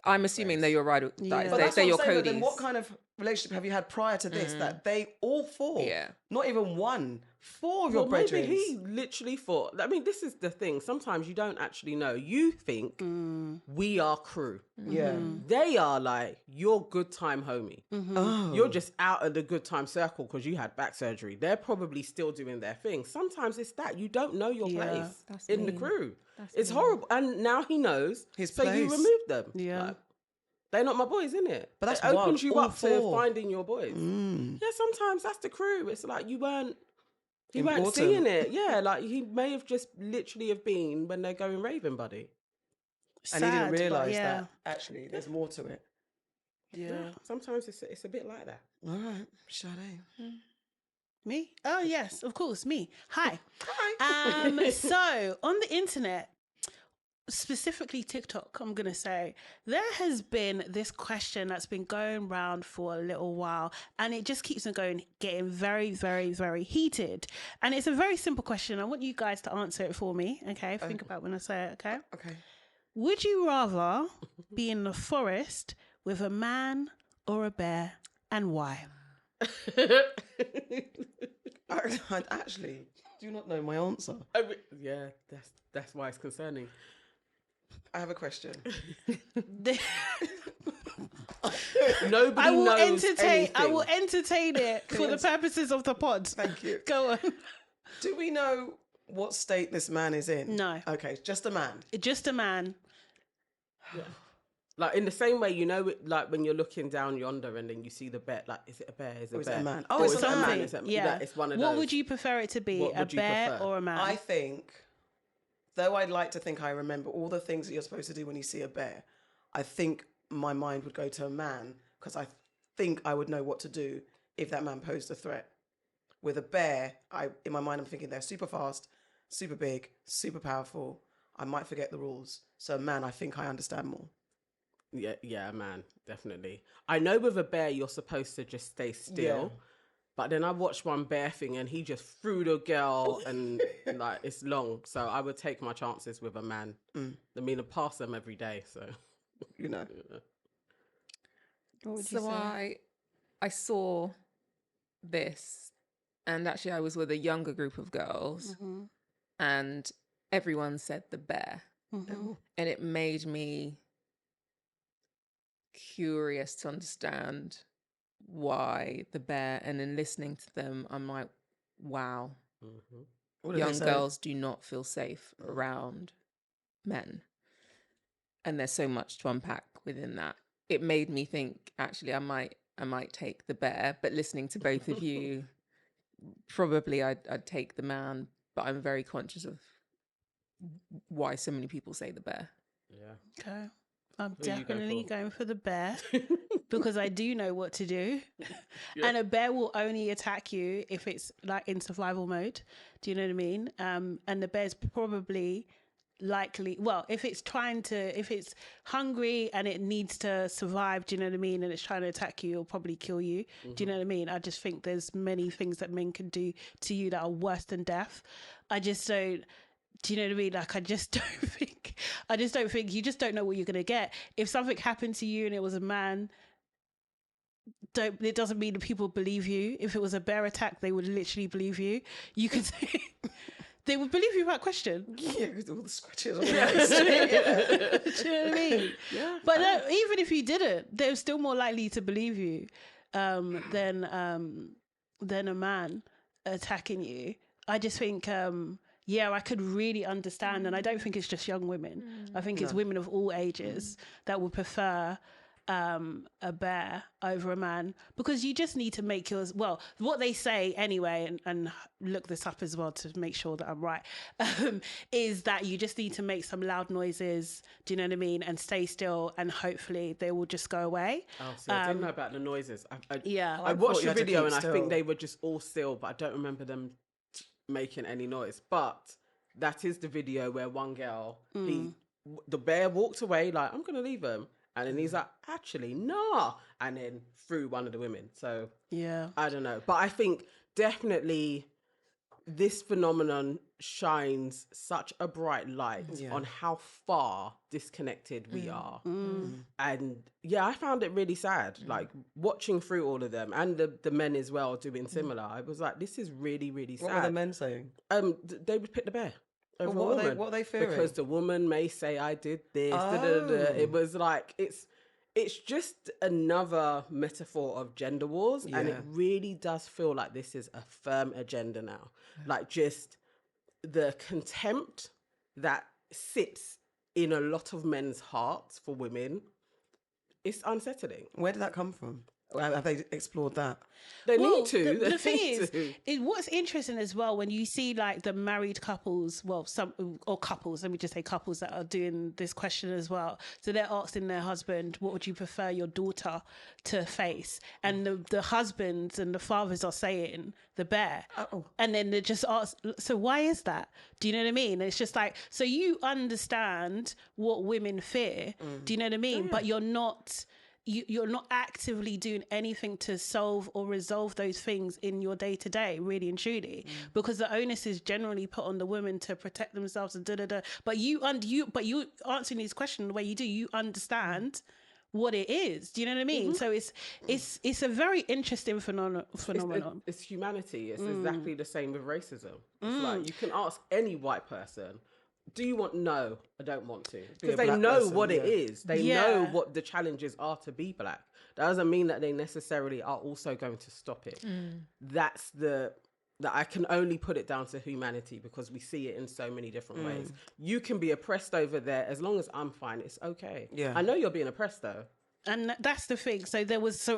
[SPEAKER 4] I'm assuming they're your ride.
[SPEAKER 3] Yeah.
[SPEAKER 1] But that's
[SPEAKER 4] They're
[SPEAKER 1] what
[SPEAKER 4] your
[SPEAKER 1] I'm saying, but
[SPEAKER 4] codies.
[SPEAKER 1] then what kind of relationship have you had prior to this that they all four, not even one, four of your
[SPEAKER 5] Maybe
[SPEAKER 1] brethren?
[SPEAKER 5] he literally thought. I mean, this is the thing. Sometimes you don't actually know. You think we are crew.
[SPEAKER 1] Yeah.
[SPEAKER 5] They are like your good time homie.
[SPEAKER 1] Oh.
[SPEAKER 5] You're just out of the good time circle because you had back surgery. They're probably still doing their thing. Sometimes it's that you don't know your place in the crew. It's horrible. And now he knows.
[SPEAKER 1] His
[SPEAKER 5] so you
[SPEAKER 1] place.
[SPEAKER 5] remove them.
[SPEAKER 3] Yeah.
[SPEAKER 5] Like, they're not my boys, innit?
[SPEAKER 1] But that's
[SPEAKER 5] it opens
[SPEAKER 1] wild.
[SPEAKER 5] you
[SPEAKER 1] All
[SPEAKER 5] up to
[SPEAKER 1] four.
[SPEAKER 5] finding your boys. Yeah, sometimes that's the crew. It's like you weren't
[SPEAKER 1] Important.
[SPEAKER 5] seeing it. Yeah, like he may have just literally have been when they're going raving, buddy.
[SPEAKER 1] And he didn't
[SPEAKER 3] Sad, but
[SPEAKER 1] realise
[SPEAKER 3] yeah.
[SPEAKER 1] that actually there's more to it.
[SPEAKER 3] Yeah.
[SPEAKER 5] Sometimes it's a bit like that.
[SPEAKER 1] All right, Sade.
[SPEAKER 3] Me? Oh, yes, of course, me. Hi.
[SPEAKER 1] Hi.
[SPEAKER 3] So, on the internet, specifically TikTok, I'm going to say, there has been this question that's been going around for a little while, and it just keeps on going, getting very, very, very heated. And it's a very simple question. I want you guys to answer it for me, okay? Think about when I say it, okay?
[SPEAKER 1] Okay.
[SPEAKER 3] Would you rather be in the forest with a man or a bear, and why?
[SPEAKER 1] I actually do not know my answer.
[SPEAKER 5] Yeah, that's why it's concerning.
[SPEAKER 1] I have a question.
[SPEAKER 5] Nobody
[SPEAKER 3] I will
[SPEAKER 5] knows
[SPEAKER 3] entertain. I
[SPEAKER 5] anything.
[SPEAKER 3] will entertain it for the purposes of the pod.
[SPEAKER 1] Thank you.
[SPEAKER 3] Go on.
[SPEAKER 1] Do we know what state this man is in?
[SPEAKER 3] No.
[SPEAKER 1] Okay, just a man.
[SPEAKER 3] Just a man.
[SPEAKER 5] Like in the same way, you know, like when you're looking down yonder and then you see the bear. Like, is it a bear? Is it
[SPEAKER 1] Or
[SPEAKER 5] a
[SPEAKER 1] is it
[SPEAKER 5] bear?
[SPEAKER 1] a man? Oh,
[SPEAKER 5] Or
[SPEAKER 1] it's
[SPEAKER 5] is it
[SPEAKER 1] a man.
[SPEAKER 5] Is it,
[SPEAKER 3] Yeah.
[SPEAKER 5] It's one of
[SPEAKER 3] What
[SPEAKER 5] those.
[SPEAKER 3] would you prefer it to be?
[SPEAKER 5] What
[SPEAKER 3] A
[SPEAKER 5] would you
[SPEAKER 3] bear
[SPEAKER 5] prefer?
[SPEAKER 3] or a man?
[SPEAKER 1] I think, though I'd like to think I remember all the things that you're supposed to do when you see a bear, I think my mind would go to a man because I think I would know what to do if that man posed a threat. With a bear, in my mind, I'm thinking they're super fast, super big, super powerful. I might forget the rules. So a man, I think I understand more.
[SPEAKER 5] Yeah, man, definitely. I know with a bear, you're supposed to just stay still.
[SPEAKER 1] Yeah.
[SPEAKER 5] But then I watched one bear thing and he just threw the girl and like it's long. So I would take my chances with a man. I mean, I pass them every day. So,
[SPEAKER 1] You know.
[SPEAKER 3] What would you
[SPEAKER 4] So
[SPEAKER 3] say?
[SPEAKER 4] I saw this, and actually I was with a younger group of girls, and everyone said the bear, and it made me curious to understand why the bear. And in listening to them, I'm like, wow,
[SPEAKER 1] What did they
[SPEAKER 4] young
[SPEAKER 1] say?
[SPEAKER 4] girls do not feel safe around men, and there's so much to unpack within that. It made me think, actually, I might take the bear, but listening to both of you, probably I'd take the man, but I'm very conscious of why so many people say the bear.
[SPEAKER 5] yeah.
[SPEAKER 3] Okay. I'm
[SPEAKER 5] Who you go
[SPEAKER 3] definitely
[SPEAKER 5] for?
[SPEAKER 3] going for the bear because I do know what to do. And a bear will only attack you if it's like in survival mode. Do you know what I mean? And the bear's probably likely, well, if it's hungry and it needs to survive, do you know what I mean? And it's trying to attack you, it'll probably kill you. Do you know what I mean? I just think there's many things that men can do to you that are worse than death. I just don't. Do you know what I mean? Like, I just don't think, you just don't know what you're going to get. If something happened to you and it was a man, it doesn't mean that people believe you. If it was a bear attack, they would literally believe you. You could say, they would believe you without question.
[SPEAKER 1] Yeah, with all the scratches on
[SPEAKER 3] Do you know what I mean?
[SPEAKER 5] Yeah.
[SPEAKER 3] But even if you didn't, they're still more likely to believe you than a man attacking you. I just think, I could really understand, and I don't think it's just young women. I think it's women of all ages that would prefer a bear over a man, because you just need to make yours, well, what they say anyway, and look this up as well to make sure that I'm right, is that you just need to make some loud noises, do you know what I mean, and stay still, and hopefully they will just go away.
[SPEAKER 5] Oh, see, I didn't know about the noises.
[SPEAKER 3] Yeah.
[SPEAKER 5] I watched the
[SPEAKER 1] you had to
[SPEAKER 5] video
[SPEAKER 1] keep
[SPEAKER 5] and
[SPEAKER 1] still.
[SPEAKER 5] I think they were just all still, but I don't remember them making any noise. But that is the video where one girl, the bear walked away like, I'm going to leave him. And then he's like, actually, nah. And then threw one of the women. So,
[SPEAKER 3] Yeah.
[SPEAKER 5] I don't know. But I think definitely this phenomenon shines such a bright light on how far disconnected we are. And yeah, I found it really sad. Like watching through all of them and the men as well doing similar. I was like, this is really, really sad.
[SPEAKER 1] What were the men saying?
[SPEAKER 5] They would pick the bear. Over
[SPEAKER 1] What
[SPEAKER 5] a
[SPEAKER 1] are they?
[SPEAKER 5] woman.
[SPEAKER 1] What are they fearing?
[SPEAKER 5] Because the woman may say, I did this. It was like, it's just another metaphor of gender wars. And it really does feel like this is a firm agenda now. Like just the contempt that sits in a lot of men's hearts for women. It's unsettling.
[SPEAKER 1] Where did that come from? Have they explored that?
[SPEAKER 5] They
[SPEAKER 3] Well,
[SPEAKER 5] need to.
[SPEAKER 3] The
[SPEAKER 5] They
[SPEAKER 3] thing
[SPEAKER 5] need to.
[SPEAKER 3] is, what's interesting as well, when you see like the married couples, couples, let me just say couples that are doing this question as well. So they're asking their husband, what would you prefer your daughter to face? And the husbands and the fathers are saying the bear. And then they just ask, so why is that? Do you know what I mean? It's just like, so you understand what women fear. Do you know what I mean? But you're not actively doing anything to solve or resolve those things in your day to day, really and truly, because the onus is generally put on the women to protect themselves and But you answering these questions the way you do, you understand what it is. Do you know what I mean? So it's a very interesting phenomenon.
[SPEAKER 5] It's humanity. It's exactly the same with racism. It's like you can ask any white person, do you want? No, I don't want to. Because they
[SPEAKER 1] black
[SPEAKER 5] know
[SPEAKER 1] person,
[SPEAKER 5] what it is. They
[SPEAKER 3] Yeah.
[SPEAKER 5] know what the challenges are to be black. That doesn't mean that they necessarily are also going to stop it. That's that I can only put it down to humanity, because we see it in so many different ways. You can be oppressed over there. As long as I'm fine, it's okay.
[SPEAKER 1] Yeah.
[SPEAKER 5] I know you're being oppressed though.
[SPEAKER 3] And that's the thing. So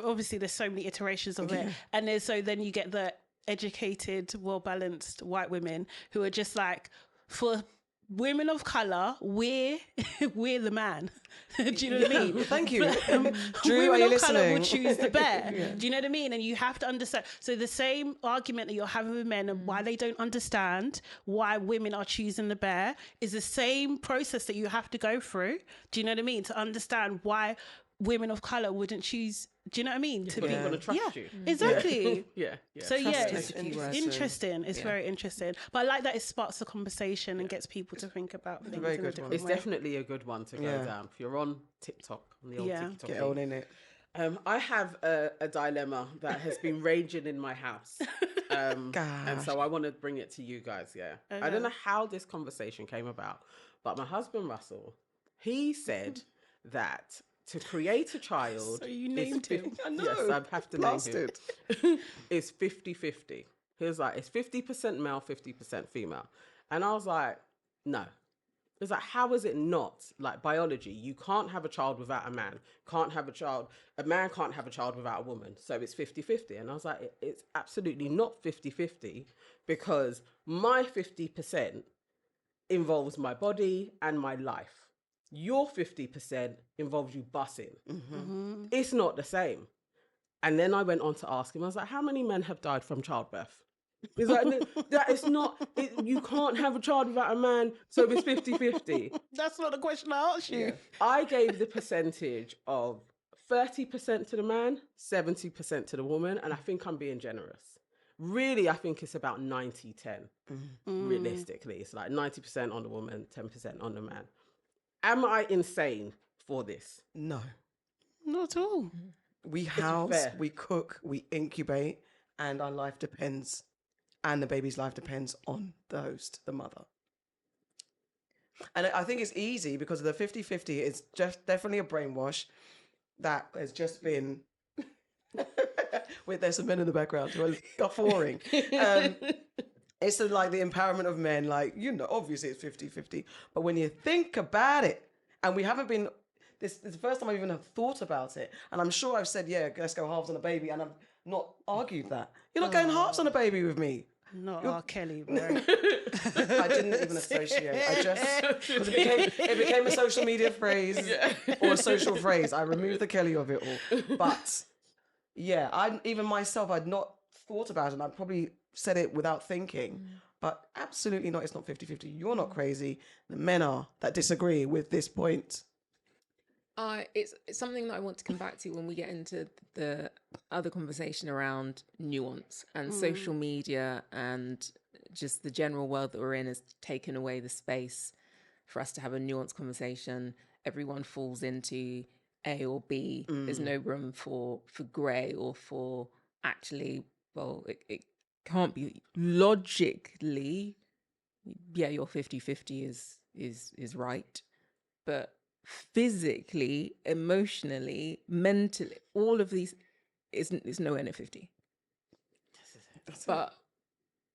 [SPEAKER 3] obviously there's so many iterations of it. And then you get the educated, well-balanced white women who are just like, for women of color, we're the man. Do you know what I mean?
[SPEAKER 1] Thank you.
[SPEAKER 3] Women
[SPEAKER 1] Drew, are you
[SPEAKER 3] of color
[SPEAKER 1] listening?
[SPEAKER 3] would choose the bear. Do you know what I mean? And you have to understand. So the same argument that you're having with men and why they don't understand why women are choosing the bear is the same process that you have to go through. Do you know what I mean? To understand why women of color wouldn't choose. Do you know what I mean? To
[SPEAKER 5] People are going to trust you.
[SPEAKER 3] Exactly.
[SPEAKER 5] Yeah.
[SPEAKER 3] So yeah,
[SPEAKER 1] Trust
[SPEAKER 3] it's
[SPEAKER 1] is
[SPEAKER 3] interesting. It's very interesting. But I like that it sparks a conversation and gets people to think about things
[SPEAKER 1] very
[SPEAKER 3] in a
[SPEAKER 1] good
[SPEAKER 3] different
[SPEAKER 1] one.
[SPEAKER 5] It's
[SPEAKER 3] way.
[SPEAKER 5] definitely a good one to go down. If you're on TikTok, on the old TikTok.
[SPEAKER 1] Get on in it.
[SPEAKER 5] I have a dilemma that has been raging in my house. And so I want to bring it to you guys, I don't know how this conversation came about, but my husband, Russell, he said that to create a child...
[SPEAKER 3] So you named him.
[SPEAKER 1] I know.
[SPEAKER 5] Yes, I have to
[SPEAKER 1] Blasted.
[SPEAKER 5] name him. It's 50-50. He was like, it's 50% male, 50% female. And I was like, no. It's like, how is it not? Like biology, you can't have a child without a man. A man can't have a child without a woman. So it's 50-50. And I was like, it's absolutely not 50-50, because my 50% involves my body and my life. Your 50% involves you bussing. It's not the same. And then I went on to ask him, I was like, how many men have died from childbirth? He's like, that is not, you can't have a child without a man, so it's 50-50.
[SPEAKER 3] That's not the question I asked you.
[SPEAKER 5] I gave the percentage of 30% to the man, 70% to the woman, and I think I'm being generous. Really, I think it's about 90-10, realistically. It's like 90% on the woman, 10% on the man. Am I insane for this?
[SPEAKER 1] No.
[SPEAKER 3] Not at all.
[SPEAKER 1] We house,
[SPEAKER 5] fair.
[SPEAKER 1] we cook, we incubate, and our life depends, and the baby's life depends on the host, the mother. And I think it's easy because of the 50-50. It's just definitely a brainwash that has just been... Wait, there's some men in the background who are guffawing. It's like the empowerment of men, like, obviously it's 50-50. But when you think about it, and we haven't been... this is the first time I even have thought about it. And I'm sure I've said, yeah, let's go halves on a baby. And I've not argued that. You're not going halves on a baby with me.
[SPEAKER 3] Not R. Kelly, bro.
[SPEAKER 1] I didn't even associate. I just, because it became a social media phrase or a social phrase. I removed the Kelly of it all. But yeah, even myself, I'd not thought about it. And I probably said it without thinking. But absolutely not. It's not 50-50. You're not crazy. The men are that disagree with this point.
[SPEAKER 4] It's something that I want to come back to when we get into the other conversation around nuance and social media, and just the general world that we're in has taken away the space for us to have a nuanced conversation. Everyone falls into A or B. There's no room for grey or for actually, well, it can't be logically, yeah, your 50-50 is right, but physically, emotionally, mentally, all of these is nowhere near 50. But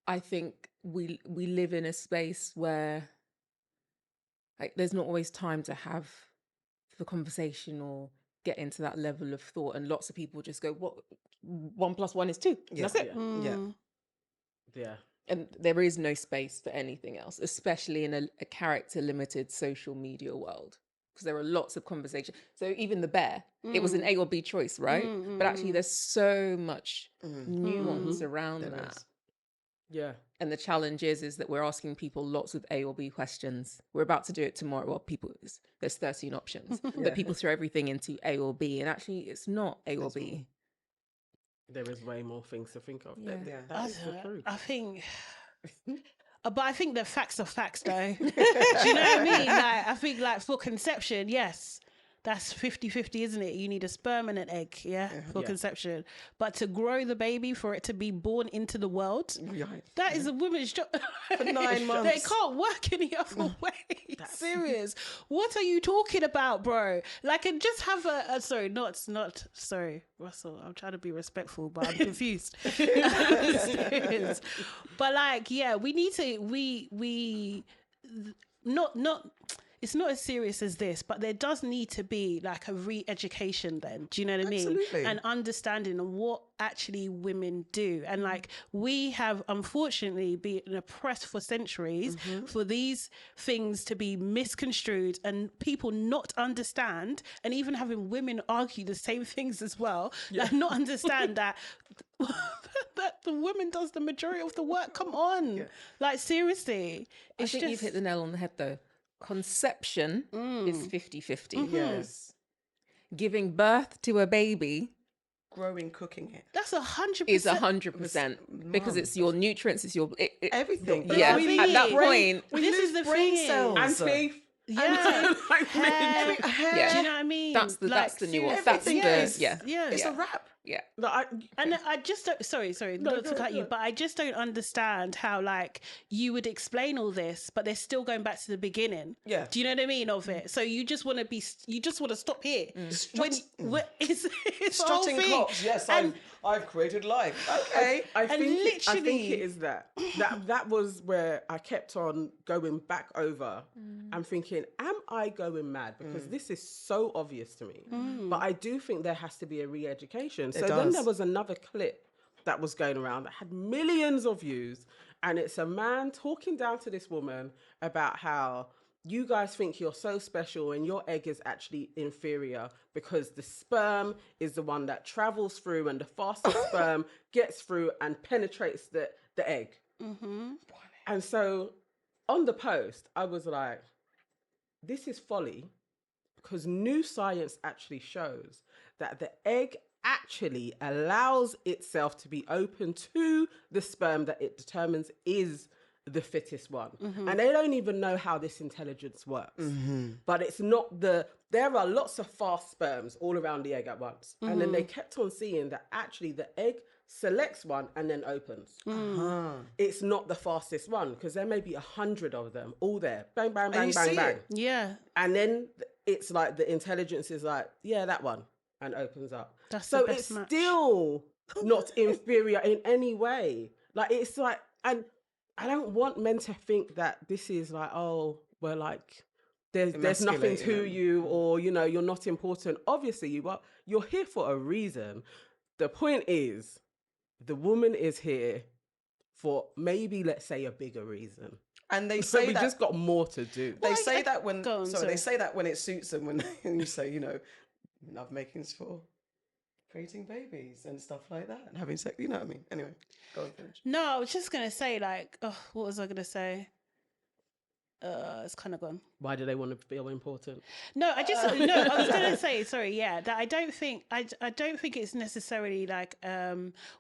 [SPEAKER 4] I think we live in a space where, like, there's not always time to have the conversation or get into that level of thought, and lots of people just go, "What? 1 + 1 is 2." That's it.
[SPEAKER 5] Yeah.
[SPEAKER 4] And there is no space for anything else, especially in a character limited social media world, because there are lots of conversations. So even the bear, it was an A or B choice, right? But actually there's so much nuance around that.
[SPEAKER 5] Yeah.
[SPEAKER 4] And the challenge is that we're asking people lots of A or B questions. We're about to do it tomorrow. Well, there's 13 options, but people throw everything into A or B, and actually it's not A or B.
[SPEAKER 5] There is way more things to think of.
[SPEAKER 4] Yeah.
[SPEAKER 5] That is the truth.
[SPEAKER 3] I think, but I think the facts are facts, though. Do you know what I mean? Like, I think, like, for conception, yes, that's 50-50, isn't it? You need a sperm and an egg, for conception. But to grow the baby, for it to be born into the world, that is a woman's job.
[SPEAKER 1] For 9 months.
[SPEAKER 3] They can't work any other way. Serious. What are you talking about, bro? Like, and just have sorry, Russell, I'm trying to be respectful, but I'm confused. Serious. But, like, yeah, we need to, not it's not as serious as this, but there does need to be, like, a re-education then. Do you know what I mean?
[SPEAKER 1] Absolutely.
[SPEAKER 3] And understanding of what actually women do. And, like, we have unfortunately been oppressed for centuries for these things to be misconstrued and people not understand, and even having women argue the same things as well, that not understand that that the woman does the majority of the work. Come on. Yeah. Like, seriously.
[SPEAKER 4] I think you've hit the nail on the head, though. Conception is 50-50.
[SPEAKER 1] Yes.
[SPEAKER 4] Giving birth to a baby,
[SPEAKER 1] growing, cooking it.
[SPEAKER 3] That's 100%.
[SPEAKER 4] Is 100%, because it's your nutrients, it's your
[SPEAKER 1] everything.
[SPEAKER 4] Yeah, at that point,
[SPEAKER 3] this is the
[SPEAKER 1] brain
[SPEAKER 3] thing.
[SPEAKER 1] cells
[SPEAKER 5] And teeth.
[SPEAKER 3] Yeah.
[SPEAKER 1] Hair.
[SPEAKER 3] Do you know what I mean?
[SPEAKER 4] That's the nuance. That's the
[SPEAKER 1] It's a wrap.
[SPEAKER 4] Yeah.
[SPEAKER 3] I just don't, sorry, not to cut you, but I just don't understand how, like, you would explain all this, but they're still going back to the beginning.
[SPEAKER 1] Yeah.
[SPEAKER 3] Do you know what I mean of it? So you just want to stop here. It's
[SPEAKER 1] Strutting
[SPEAKER 3] the whole thing.
[SPEAKER 1] clocks. Yes, I've created life. Okay.
[SPEAKER 5] I think it is that was where I kept on going back over and thinking, am I going mad? Because this is so obvious to me. But I do think there has to be a re-education. So then there was another clip that was going around that had millions of views, and it's a man talking down to this woman about how you guys think you're so special and your egg is actually inferior because the sperm is the one that travels through, and the fastest sperm gets through and penetrates the egg. And so on the post, I was like, this is folly, because new science actually shows that the egg actually allows itself to be open to the sperm that it determines is the fittest one. And they don't even know how this intelligence works. But it's not there are lots of fast sperms all around the egg at once. And then they kept on seeing that actually the egg selects one and then opens. It's not the fastest one, because there may be 100 of them all there. Bang, bang, bang, bang, bang.
[SPEAKER 3] Yeah.
[SPEAKER 5] And then it's like the intelligence is like, yeah, that one, and opens up.
[SPEAKER 3] So
[SPEAKER 5] it's still not inferior in any way. Like, it's like, and I don't want men to think that this is like, oh, we're like there's nothing to
[SPEAKER 1] Emasculating
[SPEAKER 5] you, or you know, you're not important. Obviously, you're here for a reason. The point is, the woman is here for maybe, let's say, a bigger reason.
[SPEAKER 1] And they
[SPEAKER 5] So
[SPEAKER 1] say
[SPEAKER 5] we
[SPEAKER 1] that
[SPEAKER 5] just got more to do.
[SPEAKER 1] they say that when
[SPEAKER 3] Go on,
[SPEAKER 1] sorry,
[SPEAKER 3] sorry.
[SPEAKER 1] they say that when it suits them, when you say, you know, love making's for creating babies and stuff like that and having sex, you know what I mean? Anyway, go on, finish.
[SPEAKER 3] No, I was just gonna say, like, oh, what was I gonna say? It's kind of gone.
[SPEAKER 5] Why do they want to feel important?
[SPEAKER 3] No, I was gonna say, sorry, yeah, that I don't think it's necessarily like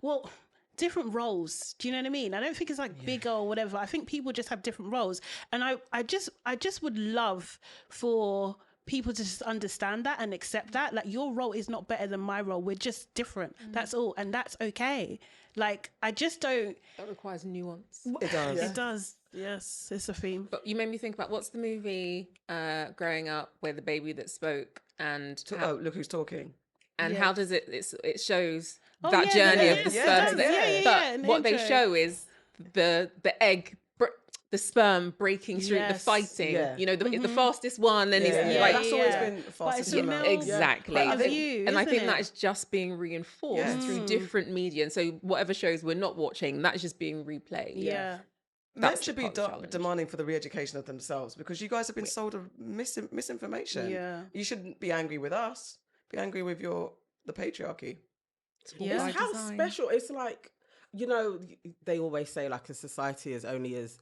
[SPEAKER 3] well, different roles. Do you know what I mean? I don't think it's like bigger or whatever. I think people just have different roles, and I just would love for people to just understand that and accept that. Like, your role is not better than my role. We're just different. That's all, and that's okay. Like, I just don't.
[SPEAKER 4] That requires nuance.
[SPEAKER 1] It does.
[SPEAKER 3] It does. Yes, it's a theme.
[SPEAKER 4] But you made me think about, what's the movie growing up where the baby that spoke and
[SPEAKER 1] Oh, look who's talking.
[SPEAKER 4] and how does it shows
[SPEAKER 3] Oh,
[SPEAKER 4] that
[SPEAKER 3] yeah,
[SPEAKER 4] journey
[SPEAKER 3] yeah,
[SPEAKER 4] of the
[SPEAKER 3] yeah,
[SPEAKER 4] sperm
[SPEAKER 3] it
[SPEAKER 4] to
[SPEAKER 3] does.
[SPEAKER 4] the
[SPEAKER 3] Yeah,
[SPEAKER 4] but
[SPEAKER 3] in the
[SPEAKER 4] what they
[SPEAKER 3] intro.
[SPEAKER 4] show is the egg, the sperm breaking through, the
[SPEAKER 3] Yes.
[SPEAKER 4] fighting.
[SPEAKER 1] Yeah.
[SPEAKER 4] You know, the fastest one. Then
[SPEAKER 1] Yeah,
[SPEAKER 4] he's
[SPEAKER 1] yeah.
[SPEAKER 4] like,
[SPEAKER 1] That's always
[SPEAKER 3] yeah.
[SPEAKER 1] been
[SPEAKER 3] But
[SPEAKER 1] fastest
[SPEAKER 3] it's a
[SPEAKER 1] female.
[SPEAKER 3] male
[SPEAKER 4] exactly.
[SPEAKER 1] But I think-
[SPEAKER 3] view,
[SPEAKER 4] And I
[SPEAKER 3] isn't
[SPEAKER 4] think
[SPEAKER 3] it?
[SPEAKER 4] that is just being reinforced through different media. And so whatever shows we're not watching, that's just being replayed.
[SPEAKER 3] Yeah.
[SPEAKER 1] Men
[SPEAKER 4] That's
[SPEAKER 1] should
[SPEAKER 4] the
[SPEAKER 1] be
[SPEAKER 4] part of the challenge.
[SPEAKER 1] demanding for the re-education of themselves, because you guys have been sold a misinformation.
[SPEAKER 3] Yeah.
[SPEAKER 1] You shouldn't be angry with us. Be angry with the patriarchy.
[SPEAKER 3] Yeah.
[SPEAKER 5] It's how
[SPEAKER 4] design.
[SPEAKER 5] special. It's like, you know, they always say like a society is only as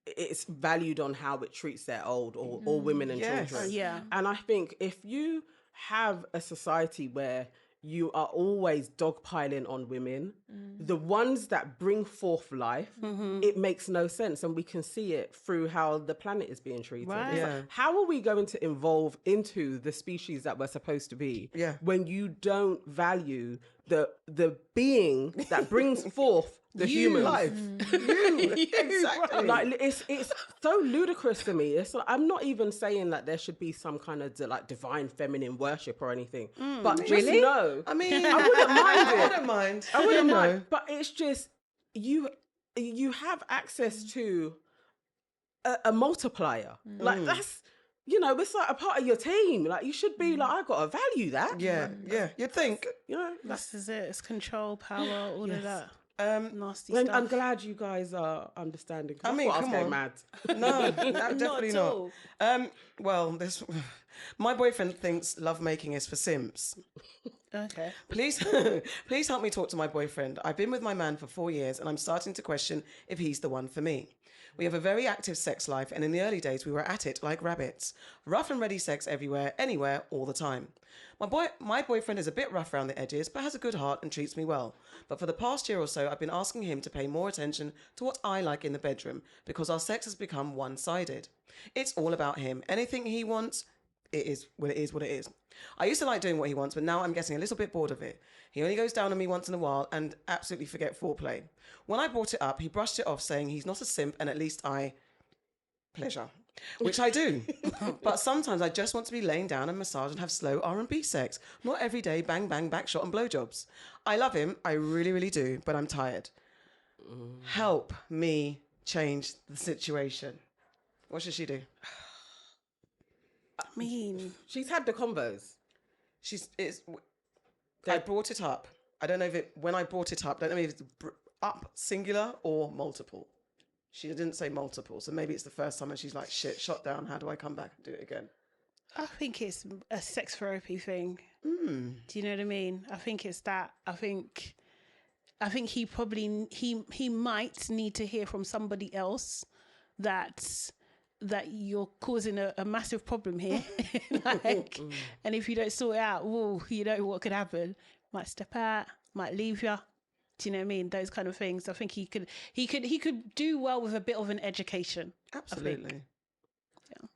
[SPEAKER 5] it's valued on how it treats their old or women and
[SPEAKER 1] Yes.
[SPEAKER 5] children.
[SPEAKER 3] Yeah.
[SPEAKER 5] And I think if you have a society where you are always dogpiling on women, the ones that bring forth life, it makes no sense. And we can see it through how the planet is being treated.
[SPEAKER 3] Right.
[SPEAKER 5] It's like,
[SPEAKER 1] Yeah.
[SPEAKER 5] how are we going to evolve into the species that we're supposed to be when you don't value the being that brings forth the human
[SPEAKER 1] life? You. Exactly.
[SPEAKER 5] Like, it's so ludicrous to me. It's like, I'm not even saying that there should be some kind of like divine feminine worship or anything, but just
[SPEAKER 4] Really?
[SPEAKER 5] know.
[SPEAKER 1] I mean,
[SPEAKER 5] I wouldn't mind
[SPEAKER 1] I
[SPEAKER 5] it.
[SPEAKER 1] wouldn't mind.
[SPEAKER 5] I wouldn't
[SPEAKER 1] You know.
[SPEAKER 5] mind, but it's just you have access to a multiplier. Like, that's, you know, it's like a part of your team. Like, you should be like, I gotta value that.
[SPEAKER 1] Yeah, yeah. You'd think.
[SPEAKER 5] You know, that's.
[SPEAKER 3] This is it. It's control, power, all of that nasty
[SPEAKER 5] I'm
[SPEAKER 3] stuff.
[SPEAKER 5] glad you guys are understanding. 'Cause
[SPEAKER 1] I mean,
[SPEAKER 5] I thought
[SPEAKER 1] come
[SPEAKER 5] I was
[SPEAKER 1] on.
[SPEAKER 5] going mad.
[SPEAKER 1] No, definitely
[SPEAKER 3] at
[SPEAKER 1] not.
[SPEAKER 3] all.
[SPEAKER 1] Well, my boyfriend thinks lovemaking is for simps.
[SPEAKER 3] Okay.
[SPEAKER 1] Please, please help me talk to my boyfriend. I've been with my man for 4 years and I'm starting to question if he's the one for me. We have a very active sex life, and in the early days we were at it like rabbits. Rough and ready sex everywhere, anywhere, all the time. My boyfriend is a bit rough around the edges, but has a good heart and treats me well. But for the past year or so, I've been asking him to pay more attention to what I like in the bedroom, because our sex has become one-sided. It's all about him. Anything he wants, it is what it is. I used to like doing what he wants, but now I'm getting a little bit bored of it. He only goes down on me once in a while and absolutely forget foreplay. When I brought it up, he brushed it off, saying he's not a simp and at least I pleasure, which I do. But sometimes I just want to be laying down and massage and have slow R&B sex, not every day bang bang back shot and blowjobs. I love him, I really really do, but I'm tired. Help me change the situation. What should she do?
[SPEAKER 3] I mean,
[SPEAKER 5] She's had the combos.
[SPEAKER 1] I brought it up. I don't know if when I brought it up, I don't know if it's up singular or multiple. She didn't say multiple, so maybe it's the first time and she's like, shit, shot down. How do I come back and do it again?
[SPEAKER 3] I think it's a sex therapy thing. Do you know what I mean? I think it's that. I think he probably he might need to hear from somebody else that you're causing a massive problem here. And if you don't sort it out, you know what could happen. Might step out, might leave you. Do you know what I mean? Those kind of things. I think he could do well with a bit of an education.
[SPEAKER 1] Absolutely.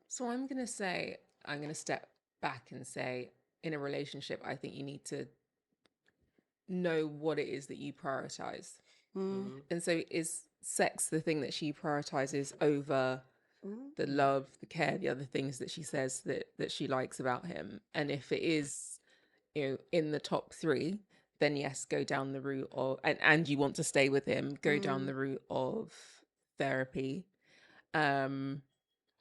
[SPEAKER 4] So I'm going to step back and say, in a relationship, I think you need to know what it is that you prioritize. And so is sex the thing that she prioritizes over the love, the care, the other things that she says that she likes about him? And if it is, you know, in the top 3, then yes, go down the route of, and you want to stay with him, go down the route of therapy.